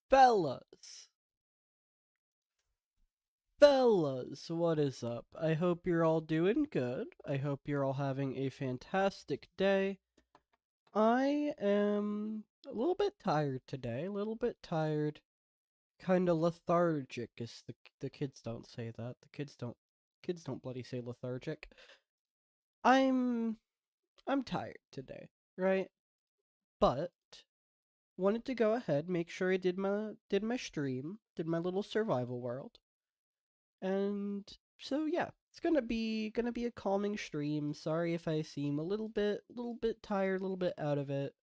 Fellas, fellas, what is up? I hope you're all doing good. I hope you're all having a fantastic day. I am a little bit tired today, a little bit tired, kind of lethargic. As the kids don't say that. The kids don't bloody say lethargic. I'm I'm tired today, right? But wanted to go ahead, make sure I did my stream, did my little survival world. And so yeah, it's gonna be a calming stream. Sorry if I seem a little bit tired, a little bit out of it.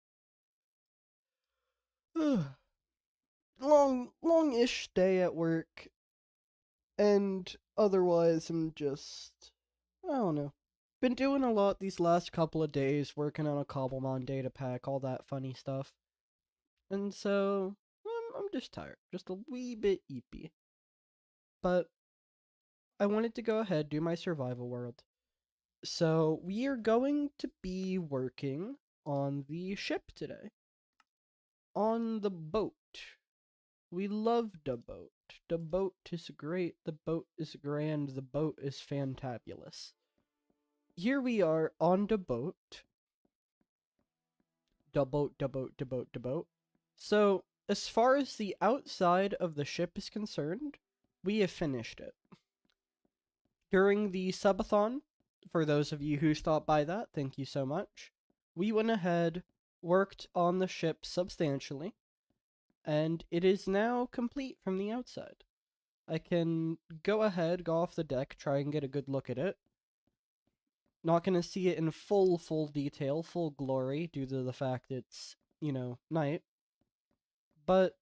Long-ish day at work, and otherwise I'm just I don't know. Been doing a lot these last couple of days, working on a Cobblemon data pack, all that funny stuff. And so I'm just tired, just a wee bit eepy. But I wanted to go ahead, do my survival world. So we are going to be working on the ship today. On the boat. We love the boat. The boat is great. The boat is grand. The boat is fantabulous. Here we are on the boat. The boat, the boat, the boat, the boat. So, as far as the outside of the ship is concerned, we have finished it. During the subathon, for those of you who stopped by that, thank you so much. We went ahead, worked on the ship substantially, and it is now complete from the outside. I can go ahead, go off the deck, try and get a good look at it. Not going to see it in full detail, full glory, due to the fact it's, night. But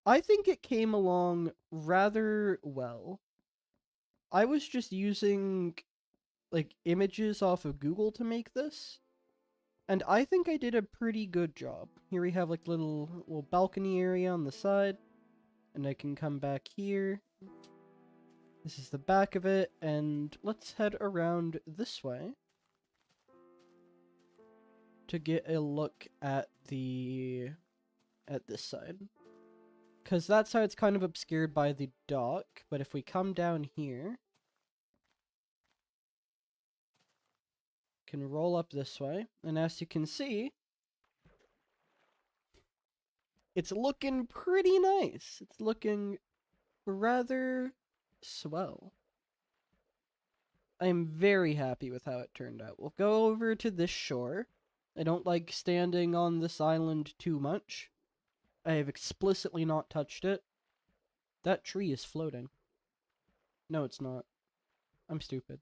I think it came along rather well. I was just using, images off of Google to make this, and I think I did a pretty good job. Here we have, little balcony area on the side, and I can come back here. This is the back of it, and let's head around this way to get a look at this side. Because that side's kind of obscured by the dock, but if we come down here, can roll up this way, and as you can see, it's looking pretty nice. It's looking rather swell. I'm very happy with how it turned out. We'll go over to this shore. I don't like standing on this island too much. I have explicitly not touched it. That tree is floating. No, it's not. I'm stupid.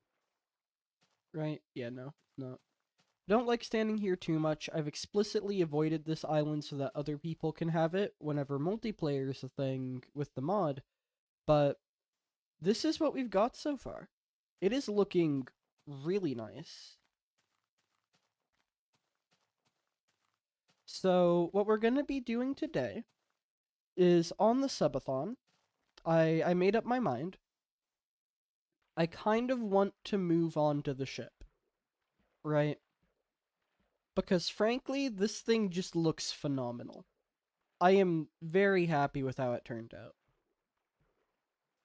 Right? Yeah, no, it's not. Don't like standing here too much. I've explicitly avoided this island so that other people can have it whenever multiplayer is a thing with the mod, but this is what we've got so far. It is looking really nice. So, what we're going to be doing today is on the subathon, I made up my mind. I kind of want to move on to the ship, right? Because frankly, this thing just looks phenomenal. I am very happy with how it turned out.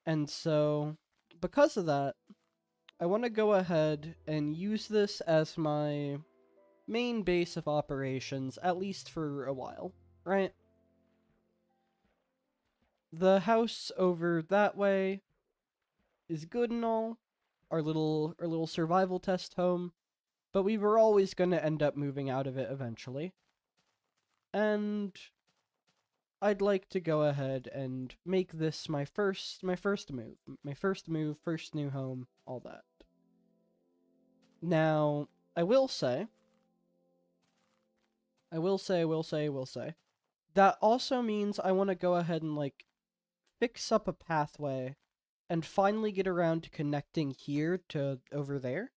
And so, because of that, I want to go ahead and use this as my main base of operations, at least for a while, right? The house over that way is good and all, our little survival test home, but we were always going to end up moving out of it eventually. And I'd like to go ahead and make this my first move. My first move, first new home, all that. Now, I will say, that also means I want to go ahead and, fix up a pathway and finally get around to connecting here to over there.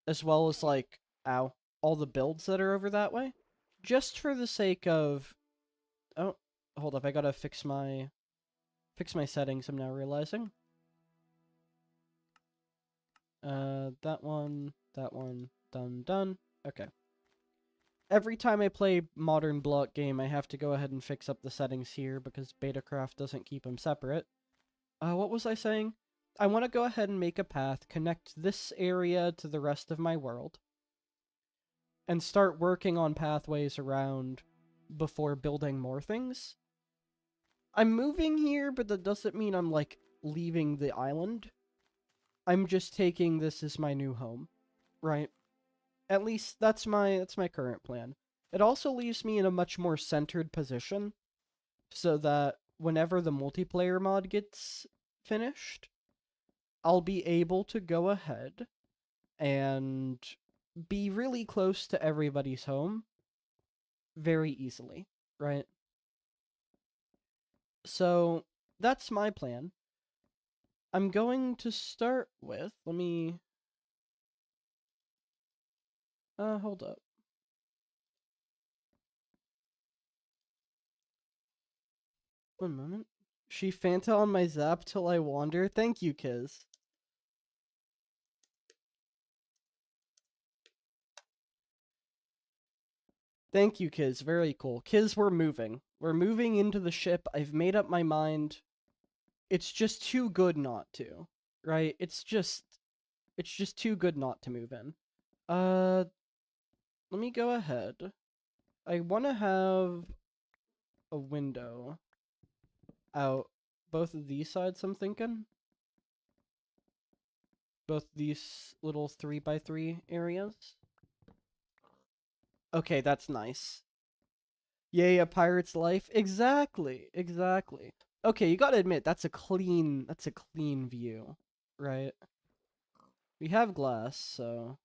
As well as, all the builds that are over that way. Just for the sake of... Oh, hold up, I gotta fix my settings, I'm now realizing. That one, done. Okay. Every time I play modern block game, I have to go ahead and fix up the settings here because Betacraft doesn't keep them separate. What was I saying? I want to go ahead and make a path, connect this area to the rest of my world, and start working on pathways around before building more things. I'm moving here, but that doesn't mean I'm, like, leaving the island. I'm just taking this as my new home, right? At least that's my current plan. It also leaves me in a much more centered position so that whenever the multiplayer mod gets finished, I'll be able to go ahead and be really close to everybody's home very easily, right? So that's my plan. I'm going to start with, let me, hold up. One moment. She Fanta on my zap till I wander. Thank you, Kiz. Thank you, Kiz. Very cool. Kiz, we're moving. We're moving into the ship. I've made up my mind. It's just too good not to. Right? It's just too good not to move in. Let me go ahead. I want to have a window out both of these sides, I'm thinking. Both these little 3x3 areas. Okay, that's nice. Yay, a pirate's life. Exactly, exactly. Okay, you gotta admit, that's a clean view, right? We have glass, so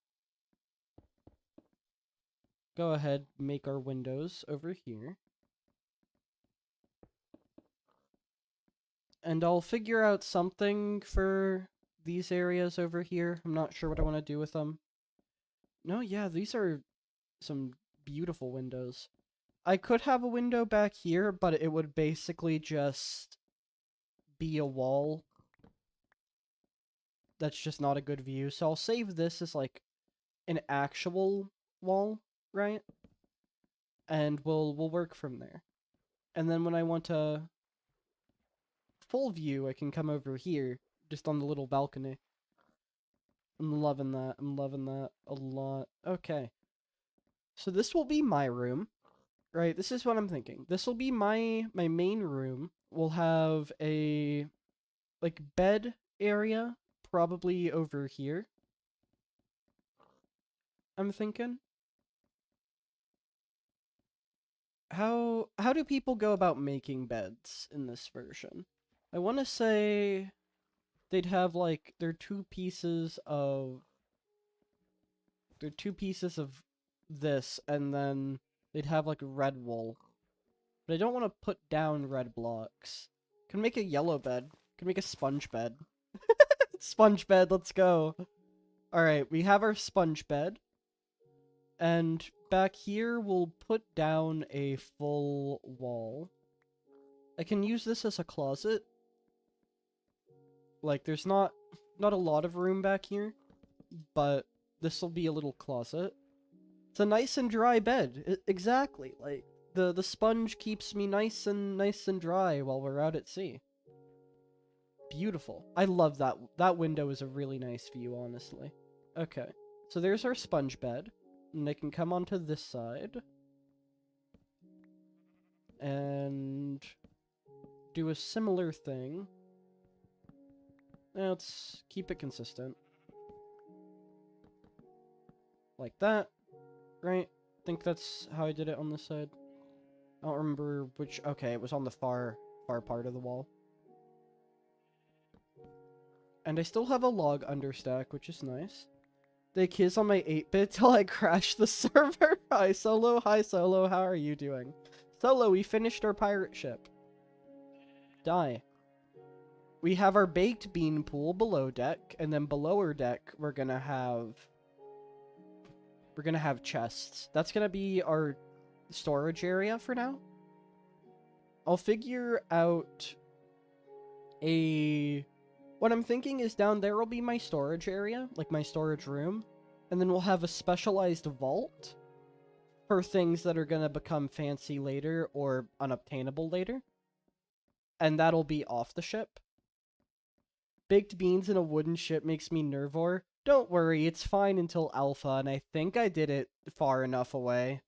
go ahead, make our windows over here. And I'll figure out something for these areas over here. I'm not sure what I want to do with them. No, yeah, these are some beautiful windows. I could have a window back here, but it would basically just be a wall. That's just not a good view. So I'll save this as like an actual wall, right? And we'll work from there. And then when I want a full view, I can come over here, just on the little balcony. I'm loving that. I'm loving that a lot. Okay. So this will be my room, right? This is what I'm thinking. This will be my main room. We'll have a like bed area probably over here. I'm thinking. How do people go about making beds in this version? I want to say they'd have like they're two pieces of this, and then they'd have like red wool. But I don't want to put down red blocks. Can make a yellow bed. Can make a sponge bed. Sponge bed, let's go. Alright, we have our sponge bed. And back here, we'll put down a full wall. I can use this as a closet. Like, there's not a lot of room back here, but this will be a little closet. It's a nice and dry bed. Exactly. Like, the sponge keeps me nice and dry while we're out at sea. Beautiful. I love that. That window is a really nice view, honestly. Okay. So there's our sponge bed. And I can come onto this side. And do a similar thing. Let's keep it consistent. Like that. Right? I think that's how I did it on this side. I don't remember which... Okay, it was on the far part of the wall. And I still have a log understack, which is nice. They kiss on my 8-bit till I crash the server. Hi, Solo. Hi, Solo. How are you doing? Solo, we finished our pirate ship. Die. We have our baked bean pool below deck, and then below our deck, we're gonna have chests. That's gonna be our storage area for now. I'll figure out what I'm thinking is down there will be my storage area, like my storage room, and then we'll have a specialized vault for things that are gonna become fancy later or unobtainable later. And that'll be off the ship. Baked beans in a wooden ship makes me nervor. Don't worry, it's fine until alpha, and I think I did it far enough away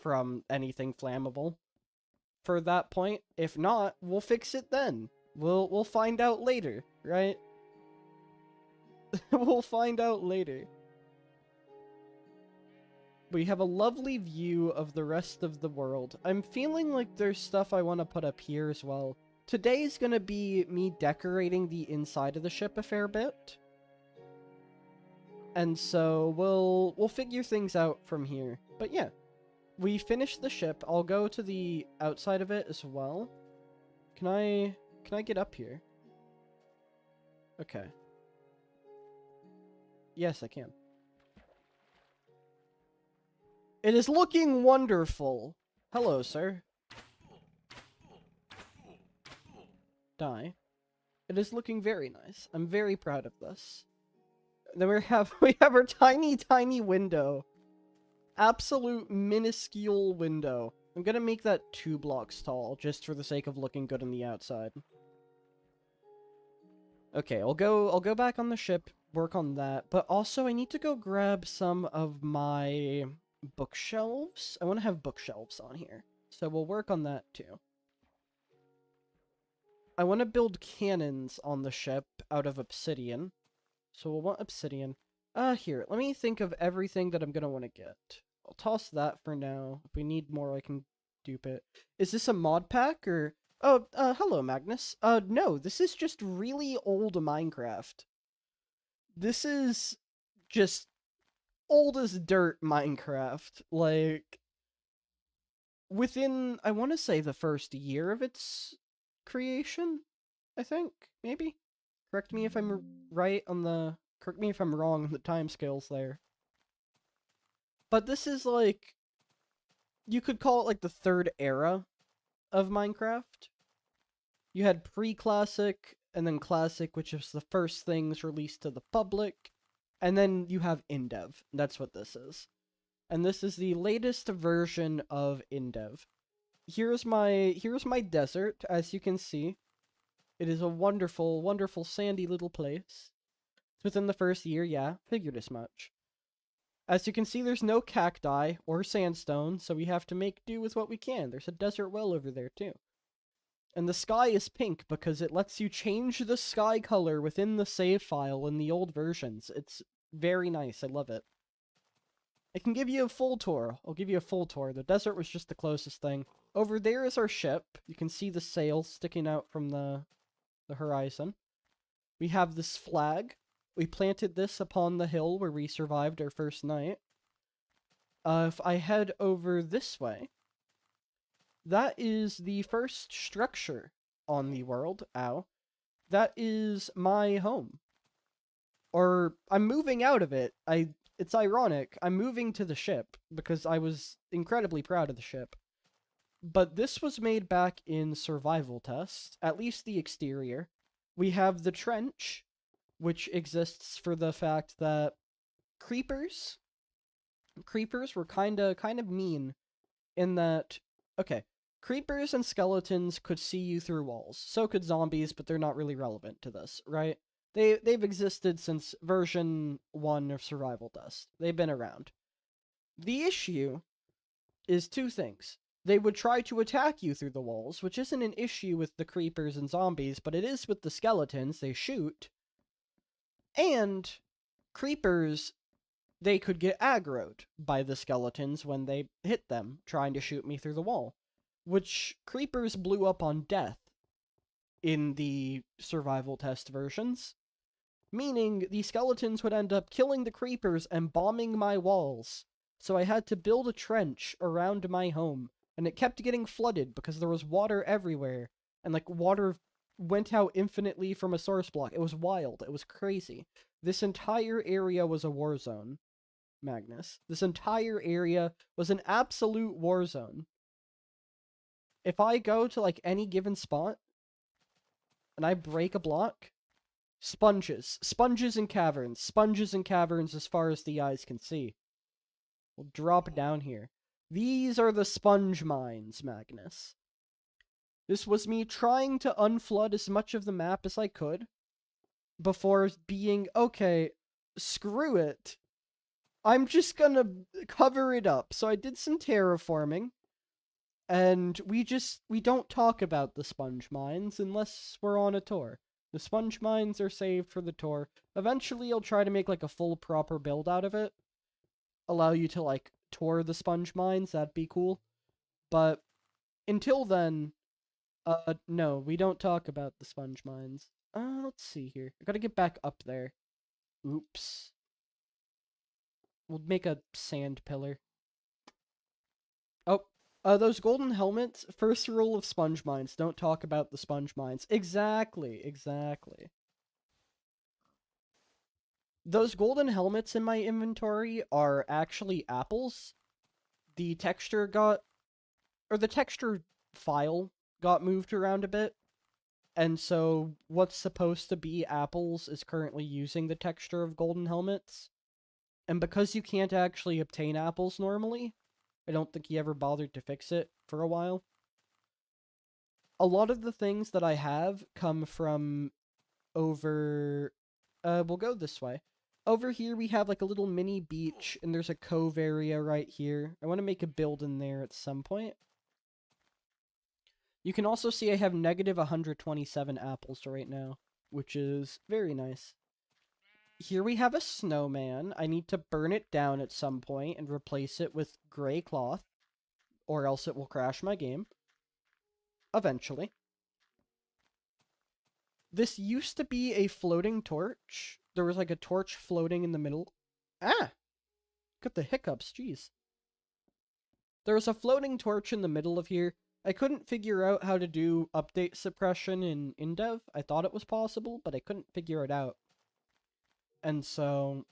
from anything flammable for that point. If not, we'll fix it then. We'll find out later, right? We'll find out later. We have a lovely view of the rest of the world. I'm feeling like there's stuff I want to put up here as well. Today's gonna be me decorating the inside of the ship a fair bit. And so we'll figure things out from here. But yeah, we finished the ship. I'll go to the outside of it as well. Can I get up here? Okay. Yes, I can. It is looking wonderful. Hello, sir. Die. It is looking very nice. I'm very proud of this. Then we have our tiny window. Absolute minuscule window. I'm gonna make that 2 blocks tall, just for the sake of looking good on the outside. Okay, I'll go back on the ship, work on that, but also I need to go grab some of my bookshelves. I want to have bookshelves on here, so we'll work on that too. I want to build cannons on the ship out of obsidian, so we'll want obsidian. Here, let me think of everything that I'm gonna want to get. I'll toss that for now. If we need more, I can dupe it. Is this a mod pack, or... Oh, hello, Magnus. No, this is just really old Minecraft. This is just old as dirt Minecraft. Like, within, I want to say, the first year of its creation, I think, maybe? Correct me if I'm right on the... Correct me if I'm wrong on the timescales there. But this is, like... You could call it, like, the third era of Minecraft. You had pre-classic, and then classic, which is the first things released to the public, and then you have indev. That's what this is. And this is the latest version of indev. Here's my desert, as you can see. It is a wonderful, wonderful sandy little place. It's within the first year, yeah, figured as much. As you can see, there's no cacti or sandstone, so we have to make do with what we can. There's a desert well over there, too. And the sky is pink because it lets you change the sky color within the save file in the old versions. It's very nice. I love it. I can give you a full tour. I'll give you a full tour. The desert was just the closest thing. Over there is our ship. You can see the sail sticking out from the horizon. We have this flag. We planted this upon the hill where we survived our first night. If I head over this way, that is the first structure on the world. Ow. That is my home. Or, I'm moving out of it. It's ironic. I'm moving to the ship, because I was incredibly proud of the ship. But this was made back in survival test, at least the exterior. We have the trench, which exists for the fact that creepers were kind of mean in that, okay, creepers and skeletons could see you through walls. So could zombies, but they're not really relevant to this, right? They've existed since version 1 of survival test. They've been around. The issue is 2 things. They would try to attack you through the walls, which isn't an issue with the creepers and zombies, but it is with the skeletons. They shoot. And creepers, they could get aggroed by the skeletons when they hit them, trying to shoot me through the wall. Which creepers blew up on death in the survival test versions. Meaning, the skeletons would end up killing the creepers and bombing my walls. So I had to build a trench around my home, and it kept getting flooded because there was water everywhere, and like water went out infinitely from a source block. It was wild. It was crazy. This entire area was a war zone, Magnus. This entire area was an absolute war zone. If I go to like any given spot, and I break a block, sponges and caverns as far as the eyes can see. We'll drop down here. These are the sponge mines, Magnus. This was me trying to unflood as much of the map as I could before being, okay, screw it. I'm just gonna cover it up. So I did some terraforming, and we don't talk about the sponge mines unless we're on a tour. The sponge mines are saved for the tour. Eventually, I'll try to make like a full proper build out of it. Allow you to like tour the sponge mines. That'd be cool. But until then, no, we don't talk about the sponge mines. Let's see here. I gotta get back up there. Oops. We'll make a sand pillar. Oh, those golden helmets, first rule of sponge mines, don't talk about the sponge mines. Exactly, exactly. Those golden helmets in my inventory are actually apples. The texture got, or the texture file got moved around a bit. And so what's supposed to be apples is currently using the texture of golden helmets. And because you can't actually obtain apples normally, I don't think he ever bothered to fix it for a while. A lot of the things that I have come from over... we'll go this way. Over here we have like a little mini beach, and there's a cove area right here. I want to make a build in there at some point. You can also see I have negative 127 apples right now, which is very nice. Here we have a snowman. I need to burn it down at some point and replace it with gray cloth, or else it will crash my game. Eventually. This used to be a floating torch. There was like a torch floating in the middle. Ah! Got the hiccups, jeez. There was a floating torch in the middle of here. I couldn't figure out how to do update suppression in InDev. I thought it was possible, but I couldn't figure it out. And so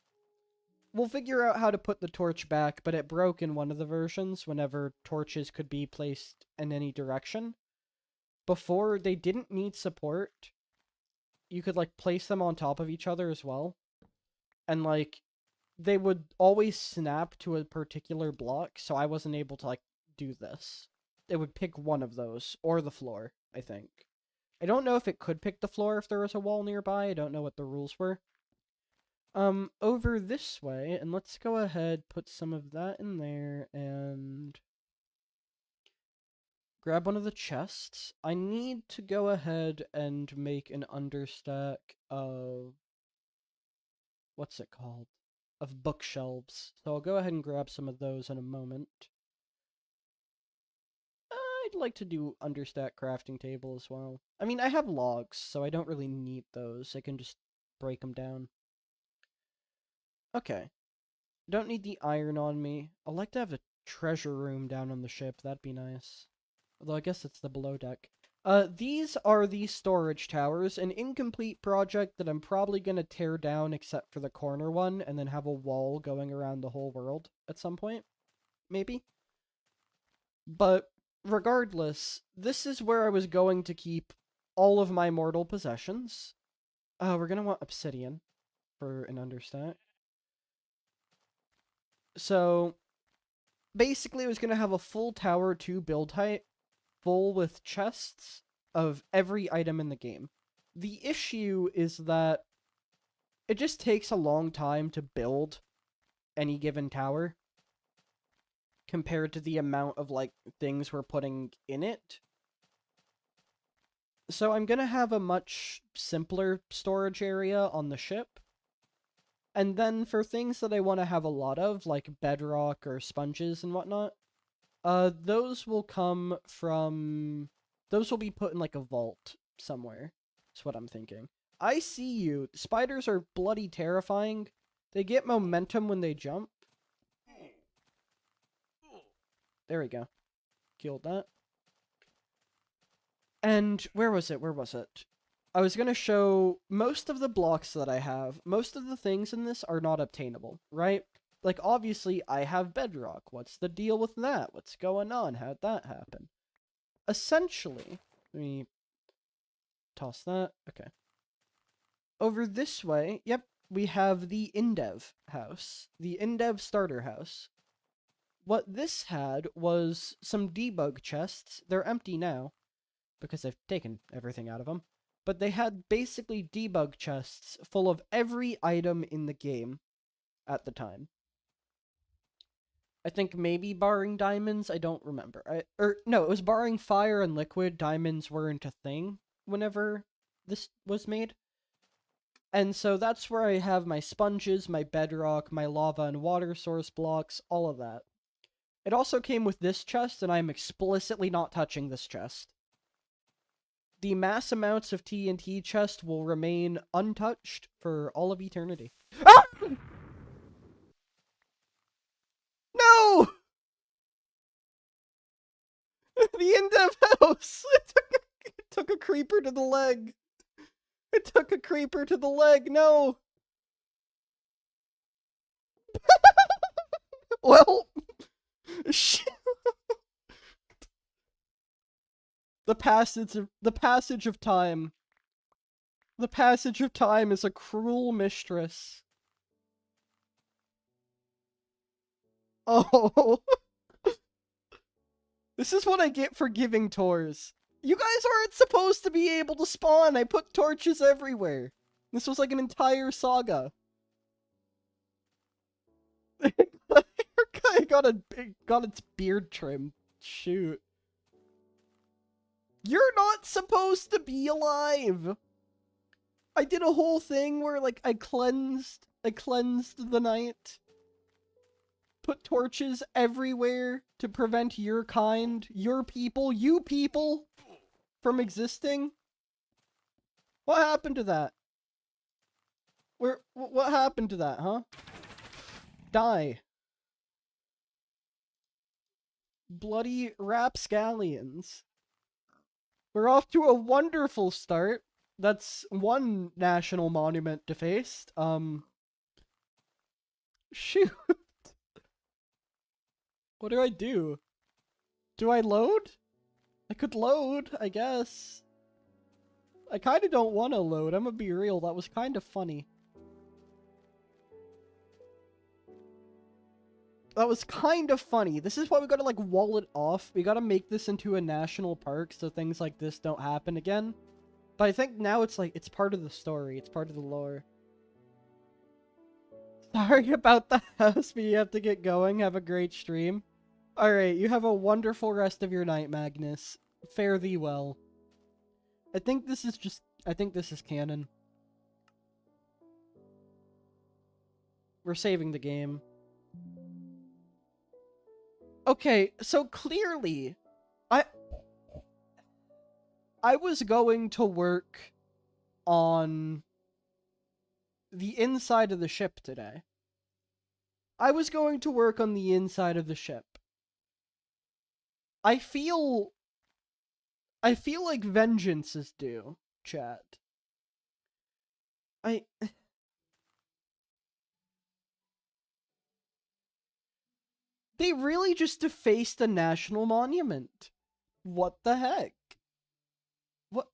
we'll figure out how to put the torch back, but it broke in one of the versions whenever torches could be placed in any direction. Before, they didn't need support. You could, like, place them on top of each other as well. And, like, they would always snap to a particular block, so I wasn't able to, like, do this. It would pick one of those, or the floor, I think. I don't know if it could pick the floor if there was a wall nearby. I don't know what the rules were. Over this way, and let's go ahead, put some of that in there, and grab one of the chests. I need to go ahead and make an understack of, what's it called? Of bookshelves. So I'll go ahead and grab some of those in a moment. I'd like to do understack crafting table as well. I mean, I have logs, so I don't really need those. I can just break them down. Okay. Don't need the iron on me. I'd like to have a treasure room down on the ship. That'd be nice. Although I guess it's the below deck. These are the storage towers, an incomplete project that I'm probably going to tear down except for the corner one, and then have a wall going around the whole world at some point. Maybe. But regardless, this is where I was going to keep all of my mortal possessions. We're going to want obsidian for an understack. So, basically, I was going to have a full tower to build height, full with chests of every item in the game. The issue is that it just takes a long time to build any given tower compared to the amount of, like, things we're putting in it. So I'm going to have a much simpler storage area on the ship. And then for things that I want to have a lot of, like bedrock or sponges and whatnot, those will come from... Those will be put in, like, a vault somewhere. That's what I'm thinking. I see you. Spiders are bloody terrifying. They get momentum when they jump. There we go. Killed that. And where was it? Where was it? I was going to show most of the blocks that I have. Most of the things in this are not obtainable, right? Like, obviously, I have bedrock. What's the deal with that? What's going on? How'd that happen? Essentially, let me toss that. Okay. Over this way, yep, we have the InDev house. The InDev starter house. what this had was some debug chests. They're empty now because I've taken everything out of them. But they had basically debug chests full of every item in the game at the time. I think maybe barring diamonds, I don't remember. No, it was barring fire and liquid. Diamonds weren't a thing whenever this was made. And so that's where I have my sponges, my bedrock, my lava and water source blocks, all of that. It also came with this chest, and I'm explicitly not touching this chest. The mass amounts of TNT chest will remain untouched for all of eternity. Ah! No! The in-dev house! It took a creeper to the leg. It took a creeper to the leg, no! Well... The passage of time. The passage of time is a cruel mistress. Oh. This is what I get for giving tours. You guys aren't supposed to be able to spawn. I put torches everywhere. This was like an entire saga. I got its beard trimmed. Shoot. You're not supposed to be alive. I did a whole thing where like I cleansed the night. Put torches everywhere to prevent your kind, you people from existing. What happened to that? What happened to that, huh? Die. Bloody rapscallions. We're off to a wonderful start. That's one national monument defaced. Shoot. What do I do? Do I load? I could load, I guess. I kind of don't want to load. I'm gonna be real. That was kind of funny. That was kind of funny. This is why we gotta, like, wall it off. We gotta make this into a national park so things like this don't happen again. But I think now it's, like, it's part of the story. It's part of the lore. Sorry about the house, but you have to get going. Have a great stream. Alright, you have a wonderful rest of your night, Magnus. Fare thee well. I think this is canon. We're saving the game. Okay, so clearly, I was going to work on the inside of the ship today. I was going to work on the inside of the ship. I feel like vengeance is due, chat. They really just defaced a national monument. What the heck? What?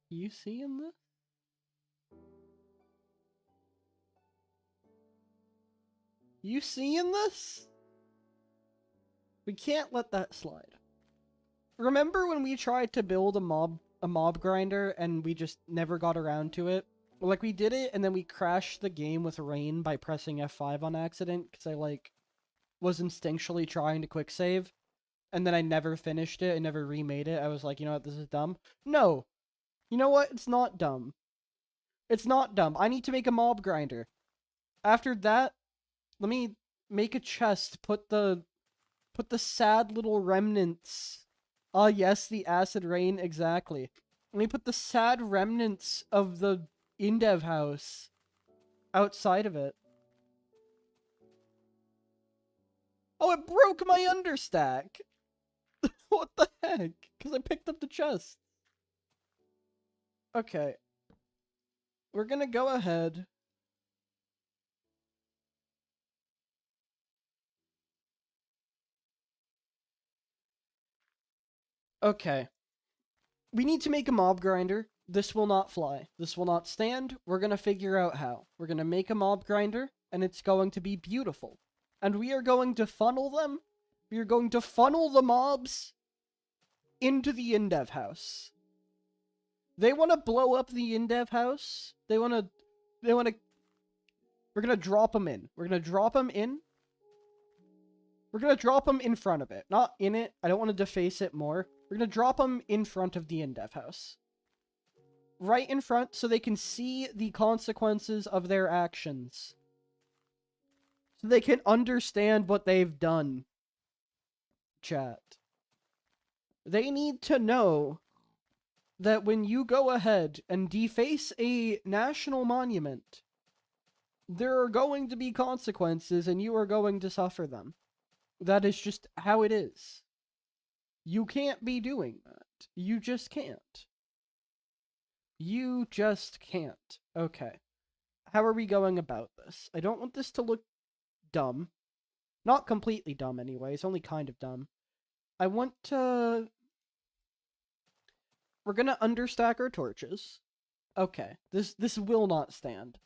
You seeing this? You seeing this? We can't let that slide. Remember when we tried to build a mob grinder and we just never got around to it? Like, we did it and then we crashed the game with rain by pressing F5 on accident because I, like, was instinctually trying to quick save. And then I never finished it and never remade it. I was like, you know what, this is dumb. No. You know what? It's not dumb. It's not dumb. I need to make a mob grinder. After that, let me make a chest. Put the sad little remnants. Ah, yes, the acid rain, exactly. Let me put the sad remnants of the Indev house outside of it. Oh, it broke my understack! What the heck? Because I picked up the chest. Okay. We're gonna go ahead. Okay. We need to make a mob grinder. This will not fly. This will not stand. We're gonna figure out how. We're gonna make a mob grinder, and it's going to be beautiful. And we are going to funnel them. We are going to funnel the mobs into the in-dev house. They want to blow up the in-dev house. They want to... We're gonna drop them in. We're gonna drop them in. We're gonna drop them in front of it. Not in it. I don't want to deface it more. We're gonna drop them in front of the in-dev house. Right in front so they can see the consequences of their actions. So they can understand what they've done. Chat. They need to know that when you go ahead and deface a national monument, there are going to be consequences and you are going to suffer them. That is just how it is. You can't be doing that. You just can't. You just can't. Okay. How are we going about this? I don't want this to look dumb. Not completely dumb anyway, it's only kind of dumb. I want to... We're gonna understack our torches. Okay, this will not stand.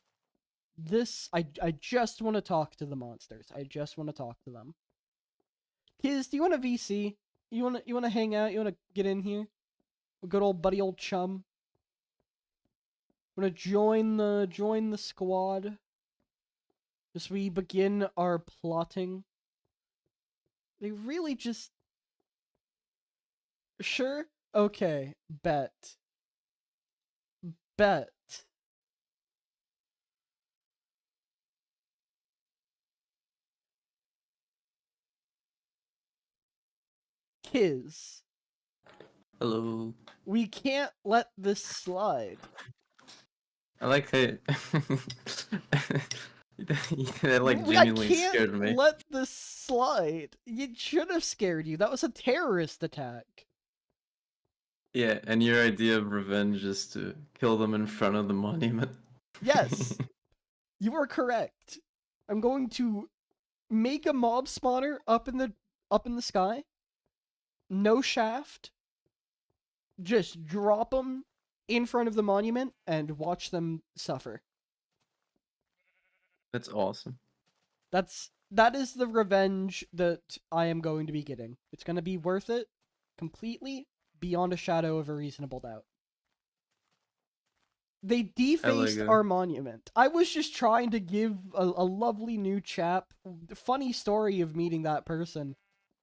This, I just want to talk to the monsters. I just want to talk to them. Kiz, do you want a VC? You want to hang out? You want to get in here? A good old buddy, old chum. Want to join the squad as we begin our plotting? They really just... Sure? Okay, bet. Bet. Kiz. Hello. We can't let this slide. I like how that like genuinely scared me. I can't let this slide. It should have scared you. That was a terrorist attack. Yeah, and your idea of revenge is to kill them in front of the monument. Yes. You are correct. I'm going to make a mob spawner up in the sky. No shaft. Just drop them in front of the monument and watch them suffer. That's awesome. That is the revenge that I am going to be getting. It's going to be worth it completely, beyond a shadow of a reasonable doubt. They defaced our monument. I was just trying to give a lovely new chap. Funny story of meeting that person.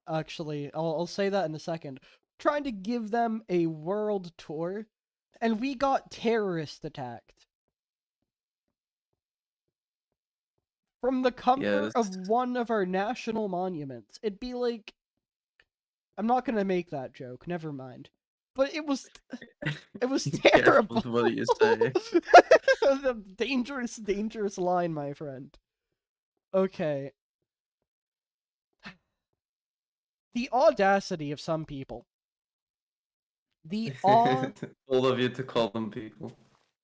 Actually, I'll say that in a second. Trying to give them a world tour, and we got terrorist attacked. From the comfort of one of our national monuments. It'd be like... I'm not gonna make that joke, never mind. But it was terrible. Careful what you say. A dangerous, dangerous line, my friend. Okay. The audacity of some people. Bold of you to call them people.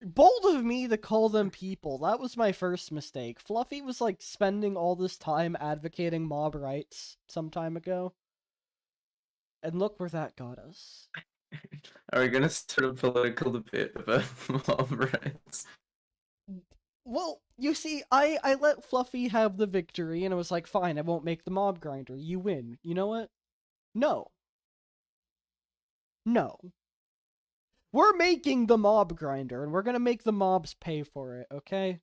Bold of me to call them people. That was my first mistake. Fluffy was like spending all this time advocating mob rights some time ago. And look where that got us. Are we gonna start a political debate about mob rights? Well, you see, I let Fluffy have the victory, and I was like, fine, I won't make the mob grinder. You win. You know what? No. No. We're making the mob grinder, and we're gonna make the mobs pay for it, okay?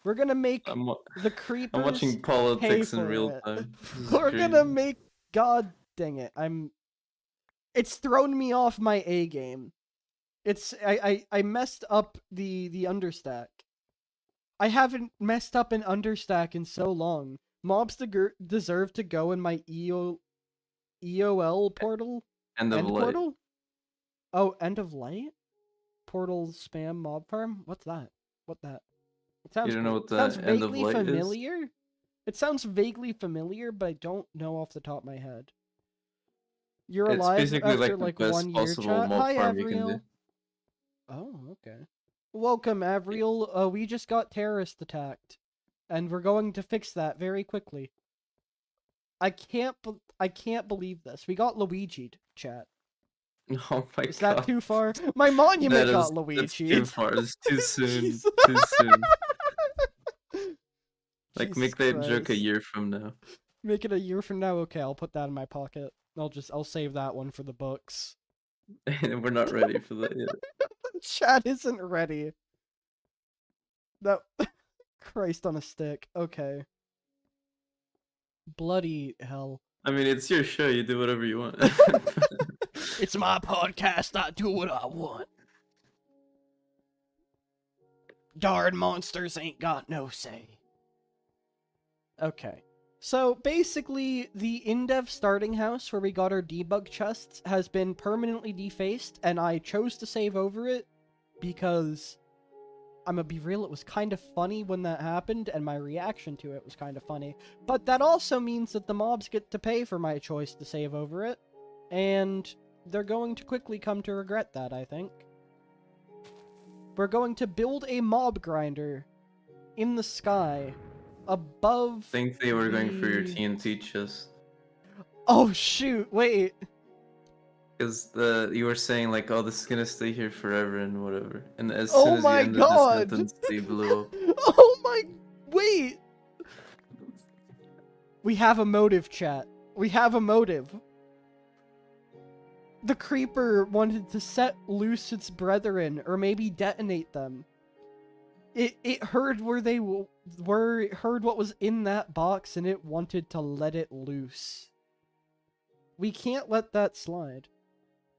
We're gonna make the creepers I'm watching politics in real time. We're gonna make... God dang it. It's thrown me off my A game. I messed up the understack. I haven't messed up an understack in so long. Mobs deserve to go in my EOL portal? End of light. Portal? Oh, end of light? Portal spam mob farm? What's that? What that? It sounds, you don't know what the sounds end of vaguely light familiar. Is? It sounds vaguely familiar, but I don't know off the top of my head. You're it's alive basically after like the best 1 year, possible chat. mob Hi, farm Avriel. you can do. Oh, okay. Welcome, Avriel. We just got terrorist attacked, and we're going to fix that very quickly. I can't believe this. We got Luigi'd, chat. Oh my Is that god. too far? My monument got That's Luigi. too far. It's too soon. Jeez. Too soon. Like, Jesus make that joke a Christ. year from now. Make it a year from now? Okay, I'll put that in my pocket. I'll save that one for the books. We're not ready for that yet. Chat isn't ready. That Christ on a stick. Okay. Bloody hell. I mean, it's your show. You do whatever you want. It's my podcast. I do what I want. Darn monsters ain't got no say. Okay. So basically, the in-dev starting house where we got our debug chests has been permanently defaced, and I chose to save over it because I'm gonna be real, it was kind of funny when that happened, and my reaction to it was kind of funny. But that also means that the mobs get to pay for my choice to save over it, and they're going to quickly come to regret that, I think. We're going to build a mob grinder in the sky above. Think they were going for your the- TNT chest. Oh shoot! Wait. Because you were saying like, oh, this is gonna stay here forever and whatever. And as Oh soon as you my ended the god! sentence, they blew up. Oh my... Wait! We have a motive, chat. We have a motive. The creeper wanted to set loose its brethren, or maybe detonate them. It heard where they were, it heard what was in that box, and it wanted to let it loose. We can't let that slide.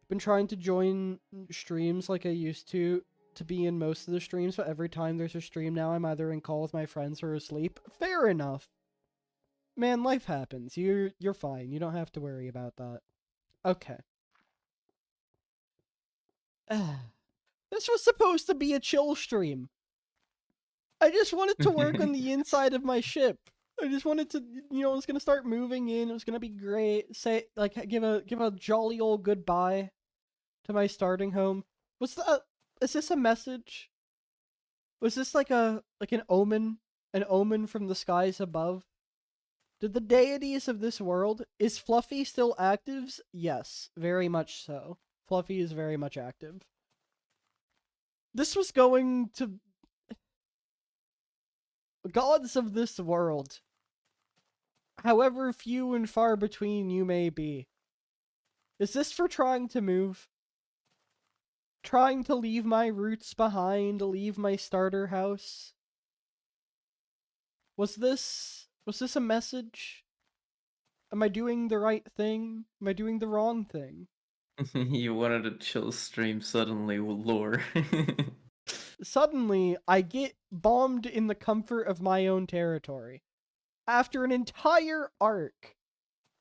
Been trying to join streams like I used to be in most of the streams, but every time there's a stream now, I'm either in call with my friends or asleep. Fair enough. Man, life happens. You're fine. You don't have to worry about that. Okay. This was supposed to be a chill stream. I just wanted to work on the inside of my ship. I just wanted to, you know, I was gonna start moving in. It was gonna be great. Say, like, give a jolly old goodbye to my starting home. Is this a message? Was this like an omen from the skies above? Did the deities of this world, is Fluffy still active? Yes, very much so. Fluffy is very much active. This was going to... Gods of this world, however few and far between you may be, is this for trying to move? Trying to leave my roots behind, leave my starter house? Was this a message? Am I doing the right thing? Am I doing the wrong thing? You wanted a chill stream suddenly with lore. Suddenly, I get bombed in the comfort of my own territory. After an entire arc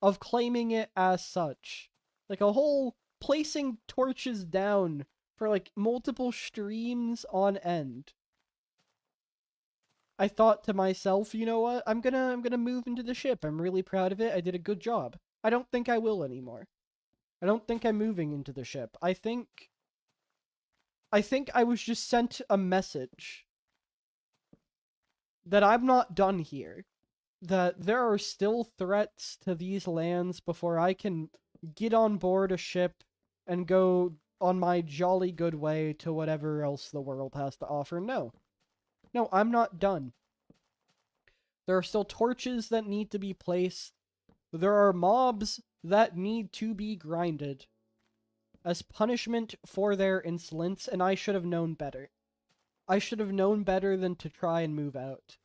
of claiming it as such. Like a whole placing torches down for like multiple streams on end. I thought to myself, you know what? I'm gonna move into the ship. I'm really proud of it. I did a good job. I don't think I will anymore. I don't think I'm moving into the ship. I think I was just sent a message that I'm not done here. That there are still threats to these lands before I can get on board a ship and go on my jolly good way to whatever else the world has to offer. No. No, I'm not done. There are still torches that need to be placed. There are mobs that need to be grinded as punishment for their insolence, and I should have known better. I should have known better than to try and move out.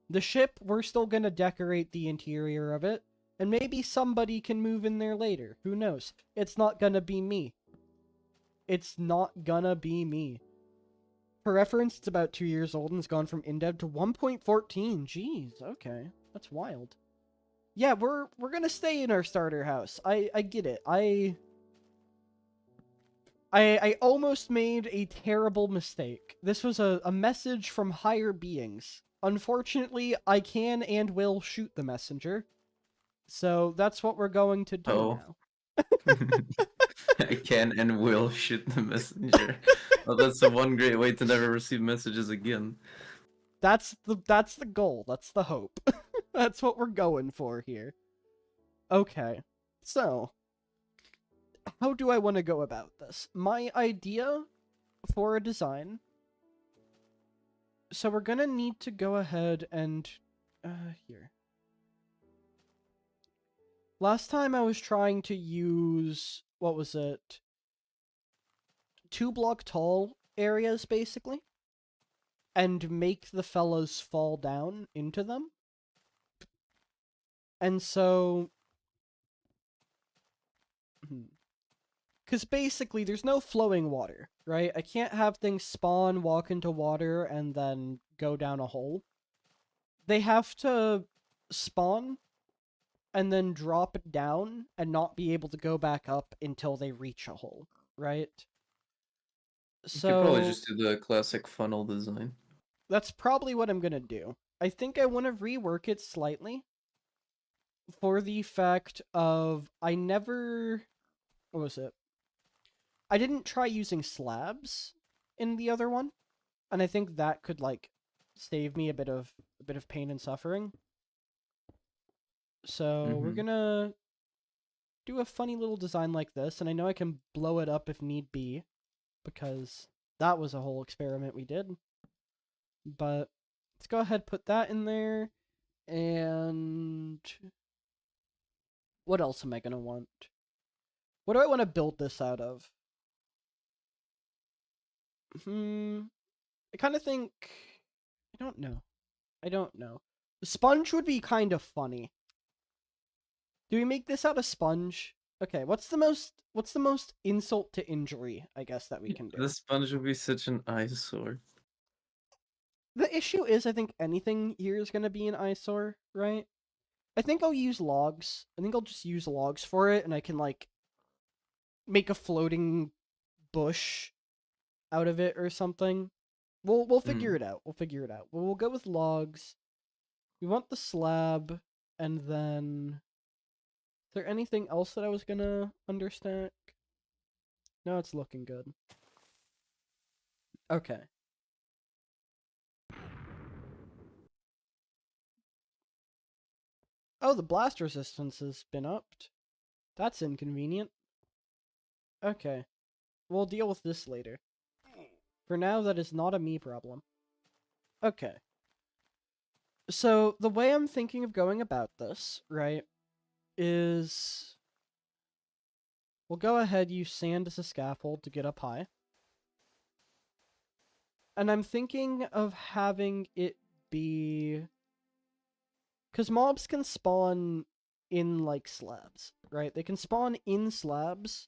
The ship, we're still gonna decorate the interior of it, and maybe somebody can move in there later. Who knows? It's not gonna be me. It's not gonna be me. For reference, it's about 2 years old and has gone from in-dev to 1.14. Jeez, okay. That's wild. Yeah, we're gonna stay in our starter house. I get it. I almost made a terrible mistake. This was a message from higher beings. Unfortunately, I can and will shoot the messenger. So that's what we're going to do Oh. now. I can and will shoot the messenger. Well, that's the one great way to never receive messages again. That's the goal. That's the hope. That's what we're going for here. Okay. So, how do I want to go about this? My idea for a design. So we're gonna need to go ahead and here. Last time I was trying to use, what was it? 2 block tall areas basically, and make the fellows fall down into them. And so, because basically there's no flowing water, right? I can't have things spawn, walk into water, and then go down a hole. They have to spawn and then drop down and not be able to go back up until they reach a hole, right? You could probably So just do the classic funnel design. that's probably what I'm gonna do. I think I want to rework it slightly for the fact of I never, what was it? I didn't try using slabs in the other one, and I think that could like save me a bit of pain and suffering. So we're Mm-hmm. gonna do a funny little design like this, and I know I can blow it up if need be, because that was a whole experiment we did. But let's go ahead, put that in there, and what else am I gonna want? What do I want to build this out of? I kind of think I don't know. I don't know. The sponge would be kind of funny. Do we make this out of sponge? Okay, what's the most insult to injury, I guess, that we can do? The sponge would be such an eyesore. The issue is I think anything here is gonna be an eyesore, right? I think I'll use logs. I think I'll just use logs for it, and I can like make a floating bush out of it or something. We'll figure Mm. it out. We'll figure it out. We'll go with logs. We want the slab, and then is there anything else that I was gonna understack? No, it's looking good. Okay. Oh, the blast resistance has been upped. That's inconvenient. Okay. We'll deal with this later. For now, that is not a me problem. Okay. So, the way I'm thinking of going about this, right, is we'll go ahead, use sand as a scaffold to get up high. And I'm thinking of having it be... Because mobs can spawn in, like, slabs, right? They can spawn in slabs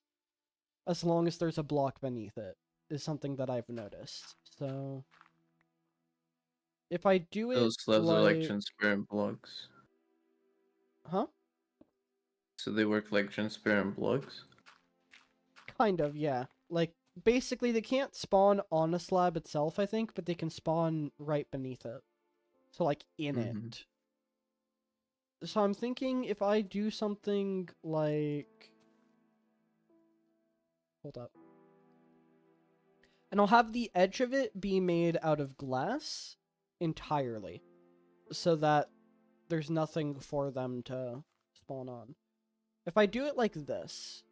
as long as there's a block beneath it, is something that I've noticed. So... If I do it Those slabs are like like... transparent blocks. Huh? So they work like transparent blocks? Kind of, yeah. Like, basically, they can't spawn on a slab itself, I think, but they can spawn right beneath it. So, like, in Mm-hmm. it. So I'm thinking if I do something like... Hold up. And I'll have the edge of it be made out of glass entirely. So that there's nothing for them to spawn on. If I do it like this...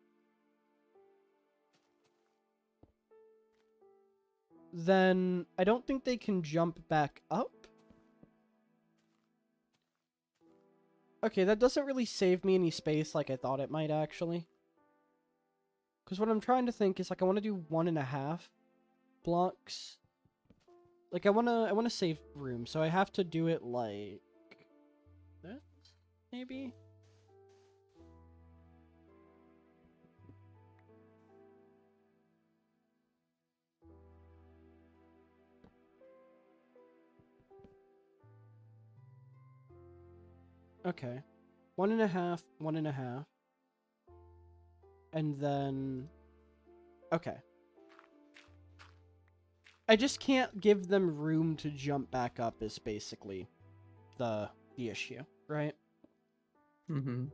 then I don't think they can jump back up. Okay, that doesn't really save me any space like I thought it might, actually. Because what I'm trying to think is, like, I want to do 1.5 blocks. Like, I want to save room, so I have to do it like... that? Maybe? Okay. 1.5, 1.5. And then... Okay. I just can't give them room to jump back up is basically the issue, right? Mm-hmm.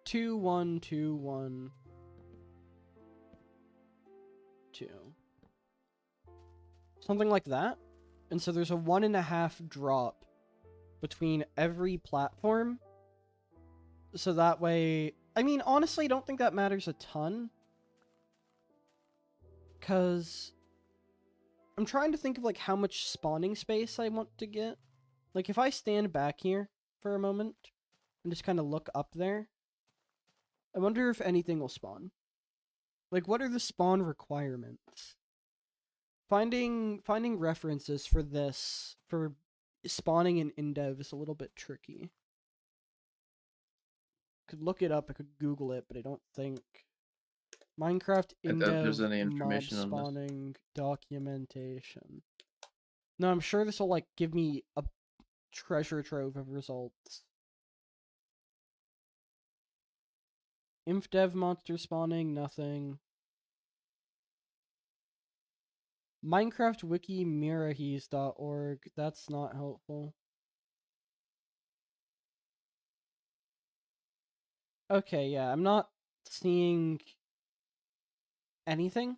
2, 1, 2, 1, 2. Something like that. And so there's a 1.5 drop between every platform So that way, I mean, honestly, I don't think that matters a ton. Because I'm trying to think of like how much spawning space I want to get. Like if I stand back here for a moment and just kind of look up there, I wonder if anything will spawn. Like what are the spawn requirements? Finding references for this for spawning in InDev is a little bit tricky. Could look it up, I could Google it, but I don't think Minecraft I doubt there's InDev any mob information on this. spawning documentation. No, I'm sure this will like give me a treasure trove of results. InfDev monster spawning, nothing. Minecraft wiki mirahis.org, that's not helpful. Okay, yeah, I'm not seeing anything.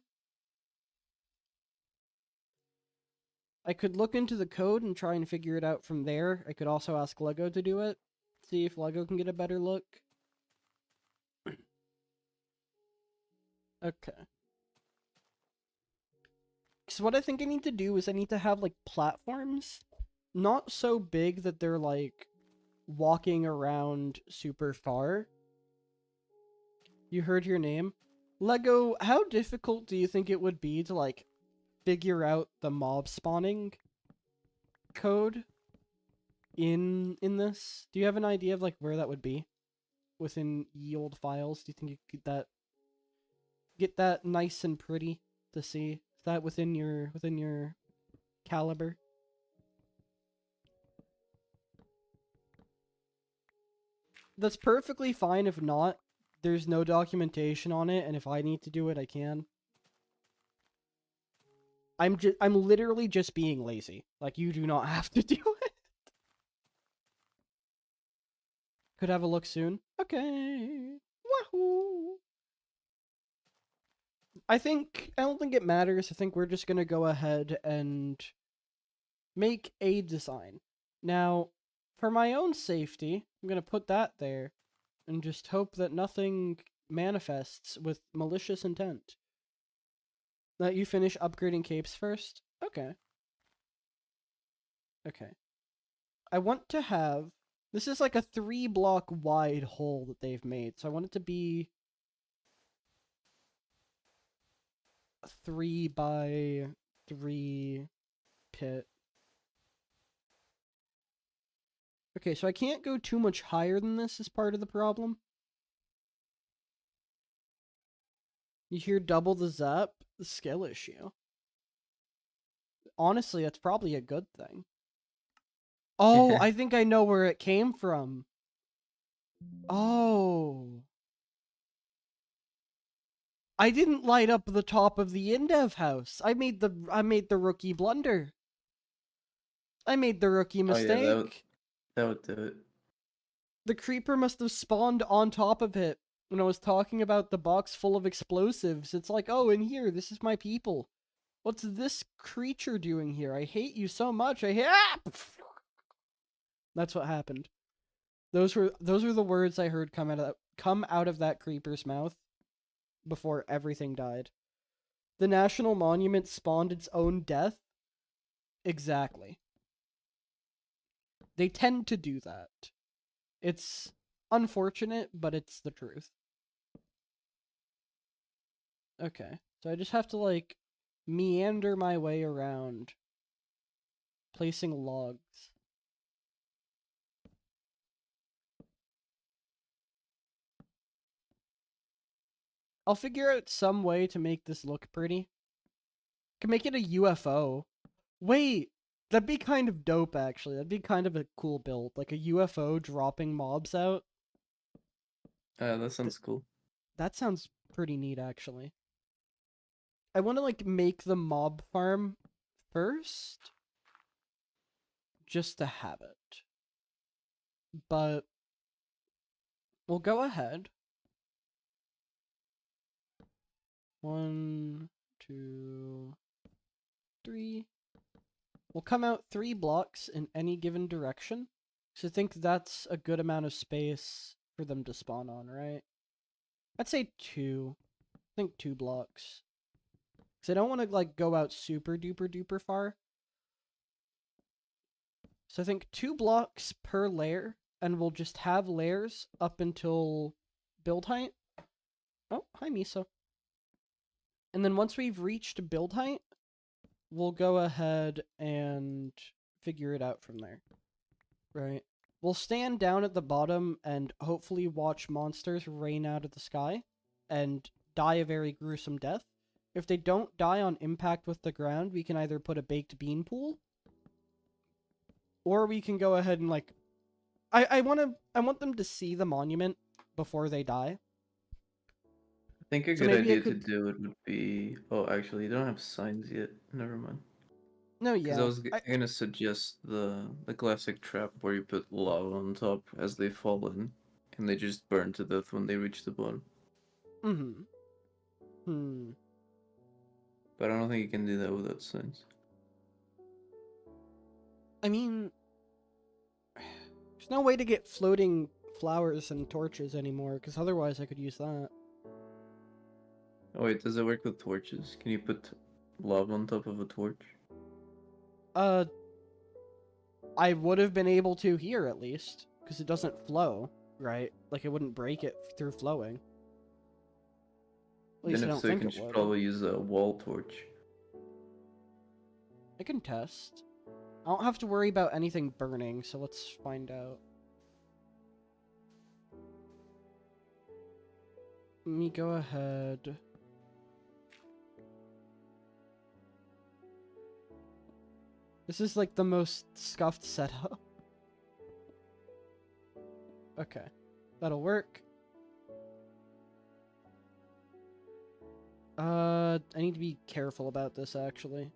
I could look into the code and try and figure it out from there. I could also ask Lego to do it. See if Lego can get a better look. Okay. So what I think I need to do is I need to have like platforms. Not so big that they're like walking around super far. You heard your name. Lego, how difficult do you think it would be to like figure out the mob spawning code in this? Do you have an idea of like where that would be within ye old files? Do you think you could get that nice and pretty to see? Is that within your caliber? That's perfectly fine if not. There's no documentation on it, and if I need to do it, I can. I'm literally just being lazy. Like you do not have to do it. Could have a look soon. Okay. Wahoo! I don't think it matters. I think we're just gonna go ahead and make a design. Now, for my own safety, I'm gonna put that there and just hope that nothing manifests with malicious intent. Let you finish upgrading capes first? Okay. Okay. I want to have... This is like a 3-block wide hole that they've made, so I want it to be a 3 by 3 pit. Okay, so I can't go too much higher than this is part of the problem. You hear double the zap? The skill issue. Honestly, that's probably a good thing. Oh, I think I know where it came from. Oh. I didn't light up the top of the InDev house. I made the rookie blunder. I made the rookie Oh yeah, mistake. that would do it. The creeper must have spawned on top of it when I was talking about the box full of explosives. It's like, oh, in here, this is my people. What's this creature doing here? I hate you so much. I hate. Ah! That's what happened. Those were the words I heard come out of that creeper's mouth before everything died. The national monument spawned its own death. Exactly. They tend to do that. It's unfortunate, but it's the truth. Okay. So I just have to like meander my way around placing logs. I'll figure out some way to make this look pretty. Can make it a UFO. Wait, that'd be kind of dope actually. That'd be kind of a cool build, like a UFO dropping mobs out. That sounds cool. That sounds pretty neat actually. I want to like make the mob farm first just to have it. But we'll go ahead. 1, 2, 3. We'll come out 3 blocks in any given direction. So I think that's a good amount of space for them to spawn on, right? I'd say 2. I think 2 blocks. Because I don't want to, like, go out super duper duper far. So I think 2 blocks per layer, and we'll just have layers up until build height. Oh, hi, Miso. And then once we've reached build height, we'll go ahead and figure it out from there. Right? We'll stand down at the bottom and hopefully watch monsters rain out of the sky and die a very gruesome death. If they don't die on impact with the ground, we can either put a baked bean pool, or we can go ahead and, like, I want them to see the monument before they die. I think a So good maybe I idea to could. do it would be. Oh, actually, you don't have signs yet. Never mind. No, Because I yeah. was gonna suggest the classic trap where you put lava on top as they fall in, and they just burn to death when they reach the bottom. Mm-hmm. Hmm. But I don't think you can do that without signs. I mean, there's no way to get floating flowers and torches anymore, because otherwise I could use that. Oh wait, does it work with torches? Can you put lava on top of a torch? Uh, I would have been able to here at least, because it doesn't flow, right? Like, it wouldn't break it through flowing. At least Then I if don't so, you think can it just would. probably use a wall torch. I can test. I don't have to worry about anything burning, so let's find out. Let me go ahead. This is like the most scuffed setup. Okay. That'll work. I need to be careful about this actually.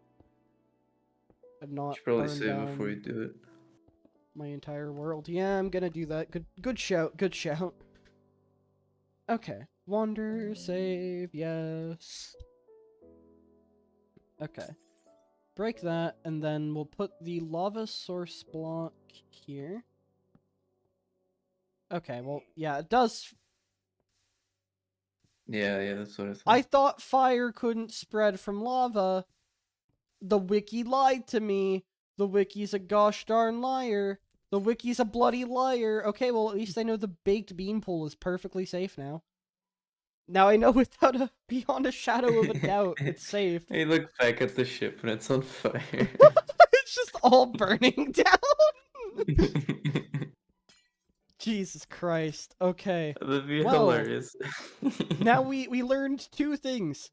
And You not should probably burn save before you down do it. my entire world. Yeah, I'm gonna do that. Good shout, good shout. Okay. Wander, save, yes. Okay. Break that, and then we'll put the lava source block here. Okay, well, yeah, it does. Yeah, that's what I I thought. thought fire couldn't spread from lava. The wiki lied to me. The wiki's a gosh darn liar. The wiki's a bloody liar. Okay, well, at least I know the baked bean pool is perfectly safe now. Now I know without beyond a shadow of a doubt, it's safe. Hey, look back at the ship and it's on fire. It's just all burning down. Jesus Christ. Okay. That'd be Well, hilarious. now we learned 2 things.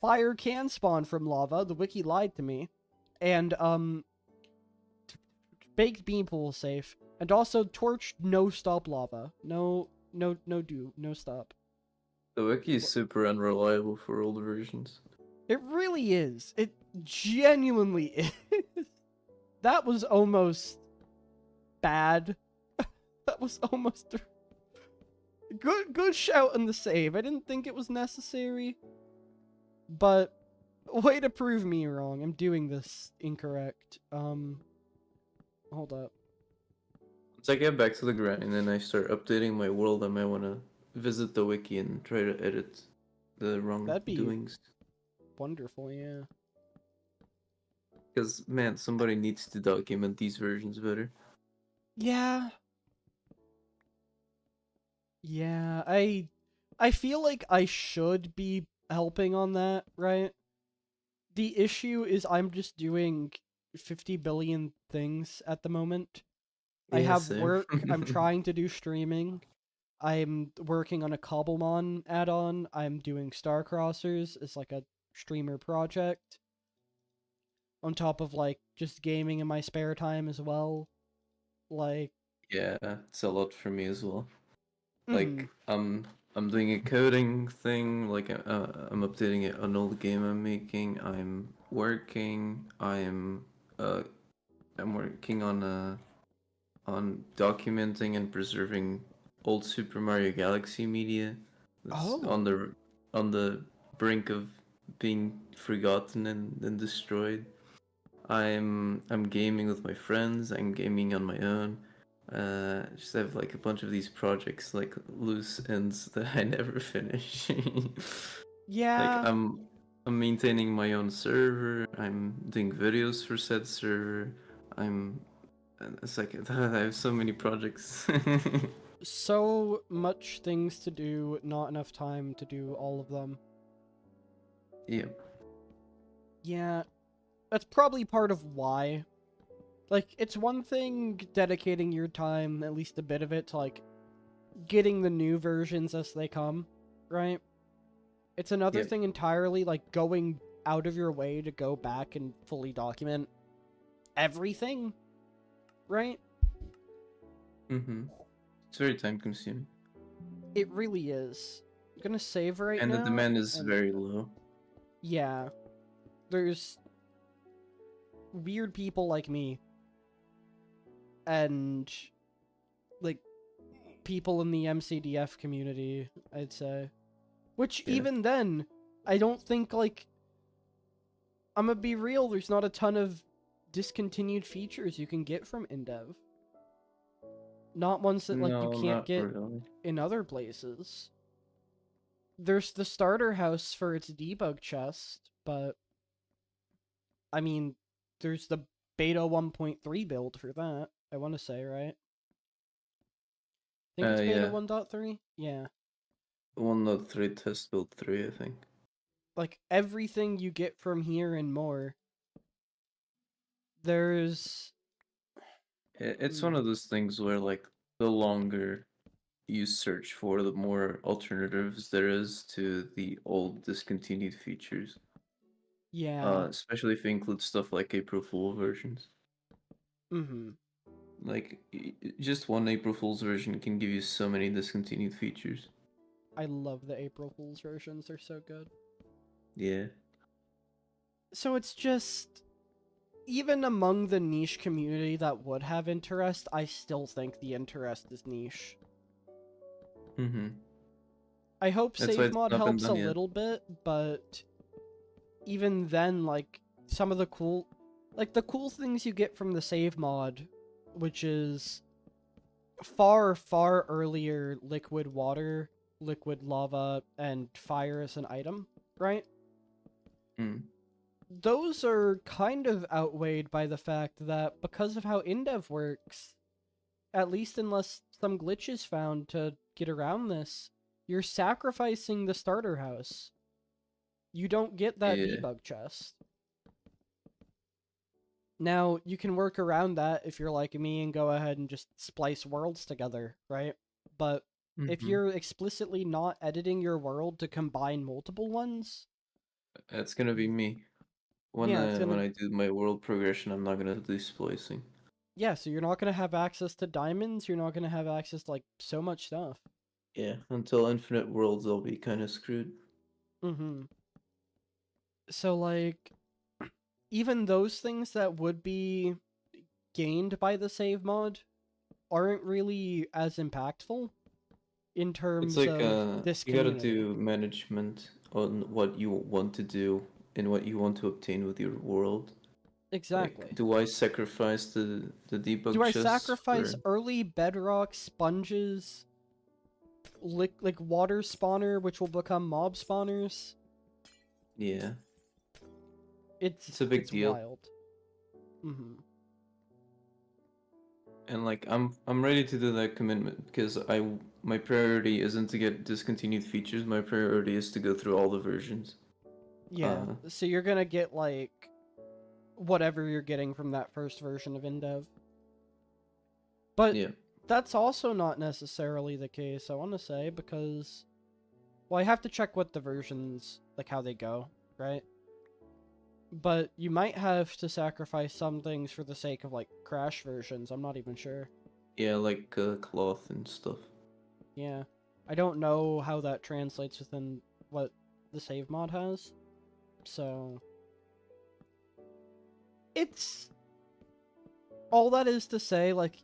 Fire can spawn from lava. The wiki lied to me. And baked bean pool is safe. And also torch no stop lava. No stop. The wiki is super unreliable for old versions. It really is. It genuinely is. That was almost bad. That was almost good shout on the save. I didn't think it was necessary, but way to prove me wrong. I'm doing this incorrect. Hold up. Once I get back to the grind and then I start updating my world, I might want to visit the wiki and try to edit the That'd be wrongdoings. wonderful, yeah. Because, man, somebody needs to document these versions better. Yeah. Yeah, I feel like I should be helping on that, right? The issue is I'm just doing 50 billion things at the moment. I Yeah, have same. work, I'm trying to do streaming. I'm working on a Cobblemon add-on. I'm doing Star Crossers as like a streamer project. On top of like just gaming in my spare time as well. Like, Yeah, it's a lot for me as well. mhm. Like, I'm doing a coding thing. Like, I'm updating it on all the game I'm making. I'm working. I'm working on documenting and preserving old Super Mario Galaxy media that's Oh. on the brink of being forgotten and destroyed. I'm gaming with my friends. I'm gaming on my own. Just have like a bunch of these projects, like loose ends that I never finish. Like Yeah. I'm maintaining my own server. I'm doing videos for said server. I'm it's like I have so many projects. So much things to do, not enough time to do all of them. Yeah. Yeah, that's probably part of why. Like, it's one thing dedicating your time, at least a bit of it, to, like, getting the new versions as they come, right? It's another Yeah. thing entirely, like, going out of your way to go back and fully document everything, right? Mm-hmm. It's very time consuming. It really is. I'm gonna save right And the now, demand is and very low. yeah, there's weird people like me, and, like, people in the MCDF community, I'd say. Which, Yeah. even then, I don't think, like, I'm gonna be real, there's not a ton of discontinued features you can get from InDev. Not ones that, like, you No, can't not get really. in other places. There's the starter house for its debug chest, but, I mean, there's the beta 1.3 build for that, I want to say, right? I think it's beta Yeah. 1.3? Yeah. 1.3 test build 3, I think. Like, everything you get from here and more. There's... It's one Hmm, of those things where like the longer you search for, the more alternatives there is to the old discontinued features. yeah. Especially if you include stuff like April Fool versions. Mm-hmm. Like just one April Fool's version can give you so many discontinued features. I love the April Fool's versions, they're so good. Yeah. So it's just... Even among the niche community that would have interest, I still think the interest is niche. Mm-hmm. I hope That's why Save it's Mod not been helps a done yet. little bit, but even then, like, some of the cool... Like, the cool things you get from the Save Mod, which is far, far earlier liquid water, liquid lava, and fire as an item, right? Mm. Those are kind of outweighed by the fact that because of how InDev works, at least unless some glitch is found to get around this, you're sacrificing the starter house. You don't get that Yeah. debug chest. Now, you can work around that if you're like me and go ahead and just splice worlds together, right? But if Mm-hmm. you're explicitly not editing your world to combine multiple ones, That's gonna be me. yeah, it's When gonna... I do my world progression, I'm not gonna do splicing. Yeah, so you're not gonna have access to diamonds, you're not gonna have access to, like, so much stuff. Yeah, until Infinite Worlds, I'll be kind of screwed. Mm-hmm. So, like, even those things that would be gained by the save mod aren't really as impactful in It's terms like of this you gotta community. do management on what you want to do and what you want to obtain with your world. Like, Exactly. do I sacrifice the debug Do I chests sacrifice for? early bedrock sponges, like water spawner, which will become mob spawners? Yeah, It's it's a big it's deal. wild. Mm-hmm. And like I'm ready to do that commitment because I my priority isn't to get discontinued features. My priority is to go through all the versions. Yeah. Uh, So you're gonna get like whatever you're getting from that first version of InDev. But yeah. that's also not necessarily the case, I want to say, because... Well, I have to check what the versions, like, how they go, right? But you might have to sacrifice some things for the sake of, like, crash versions, I'm not even sure. Yeah, like cloth and stuff. Yeah. I don't know how that translates within what the save mod has, so... It's... All that is to say, like, It's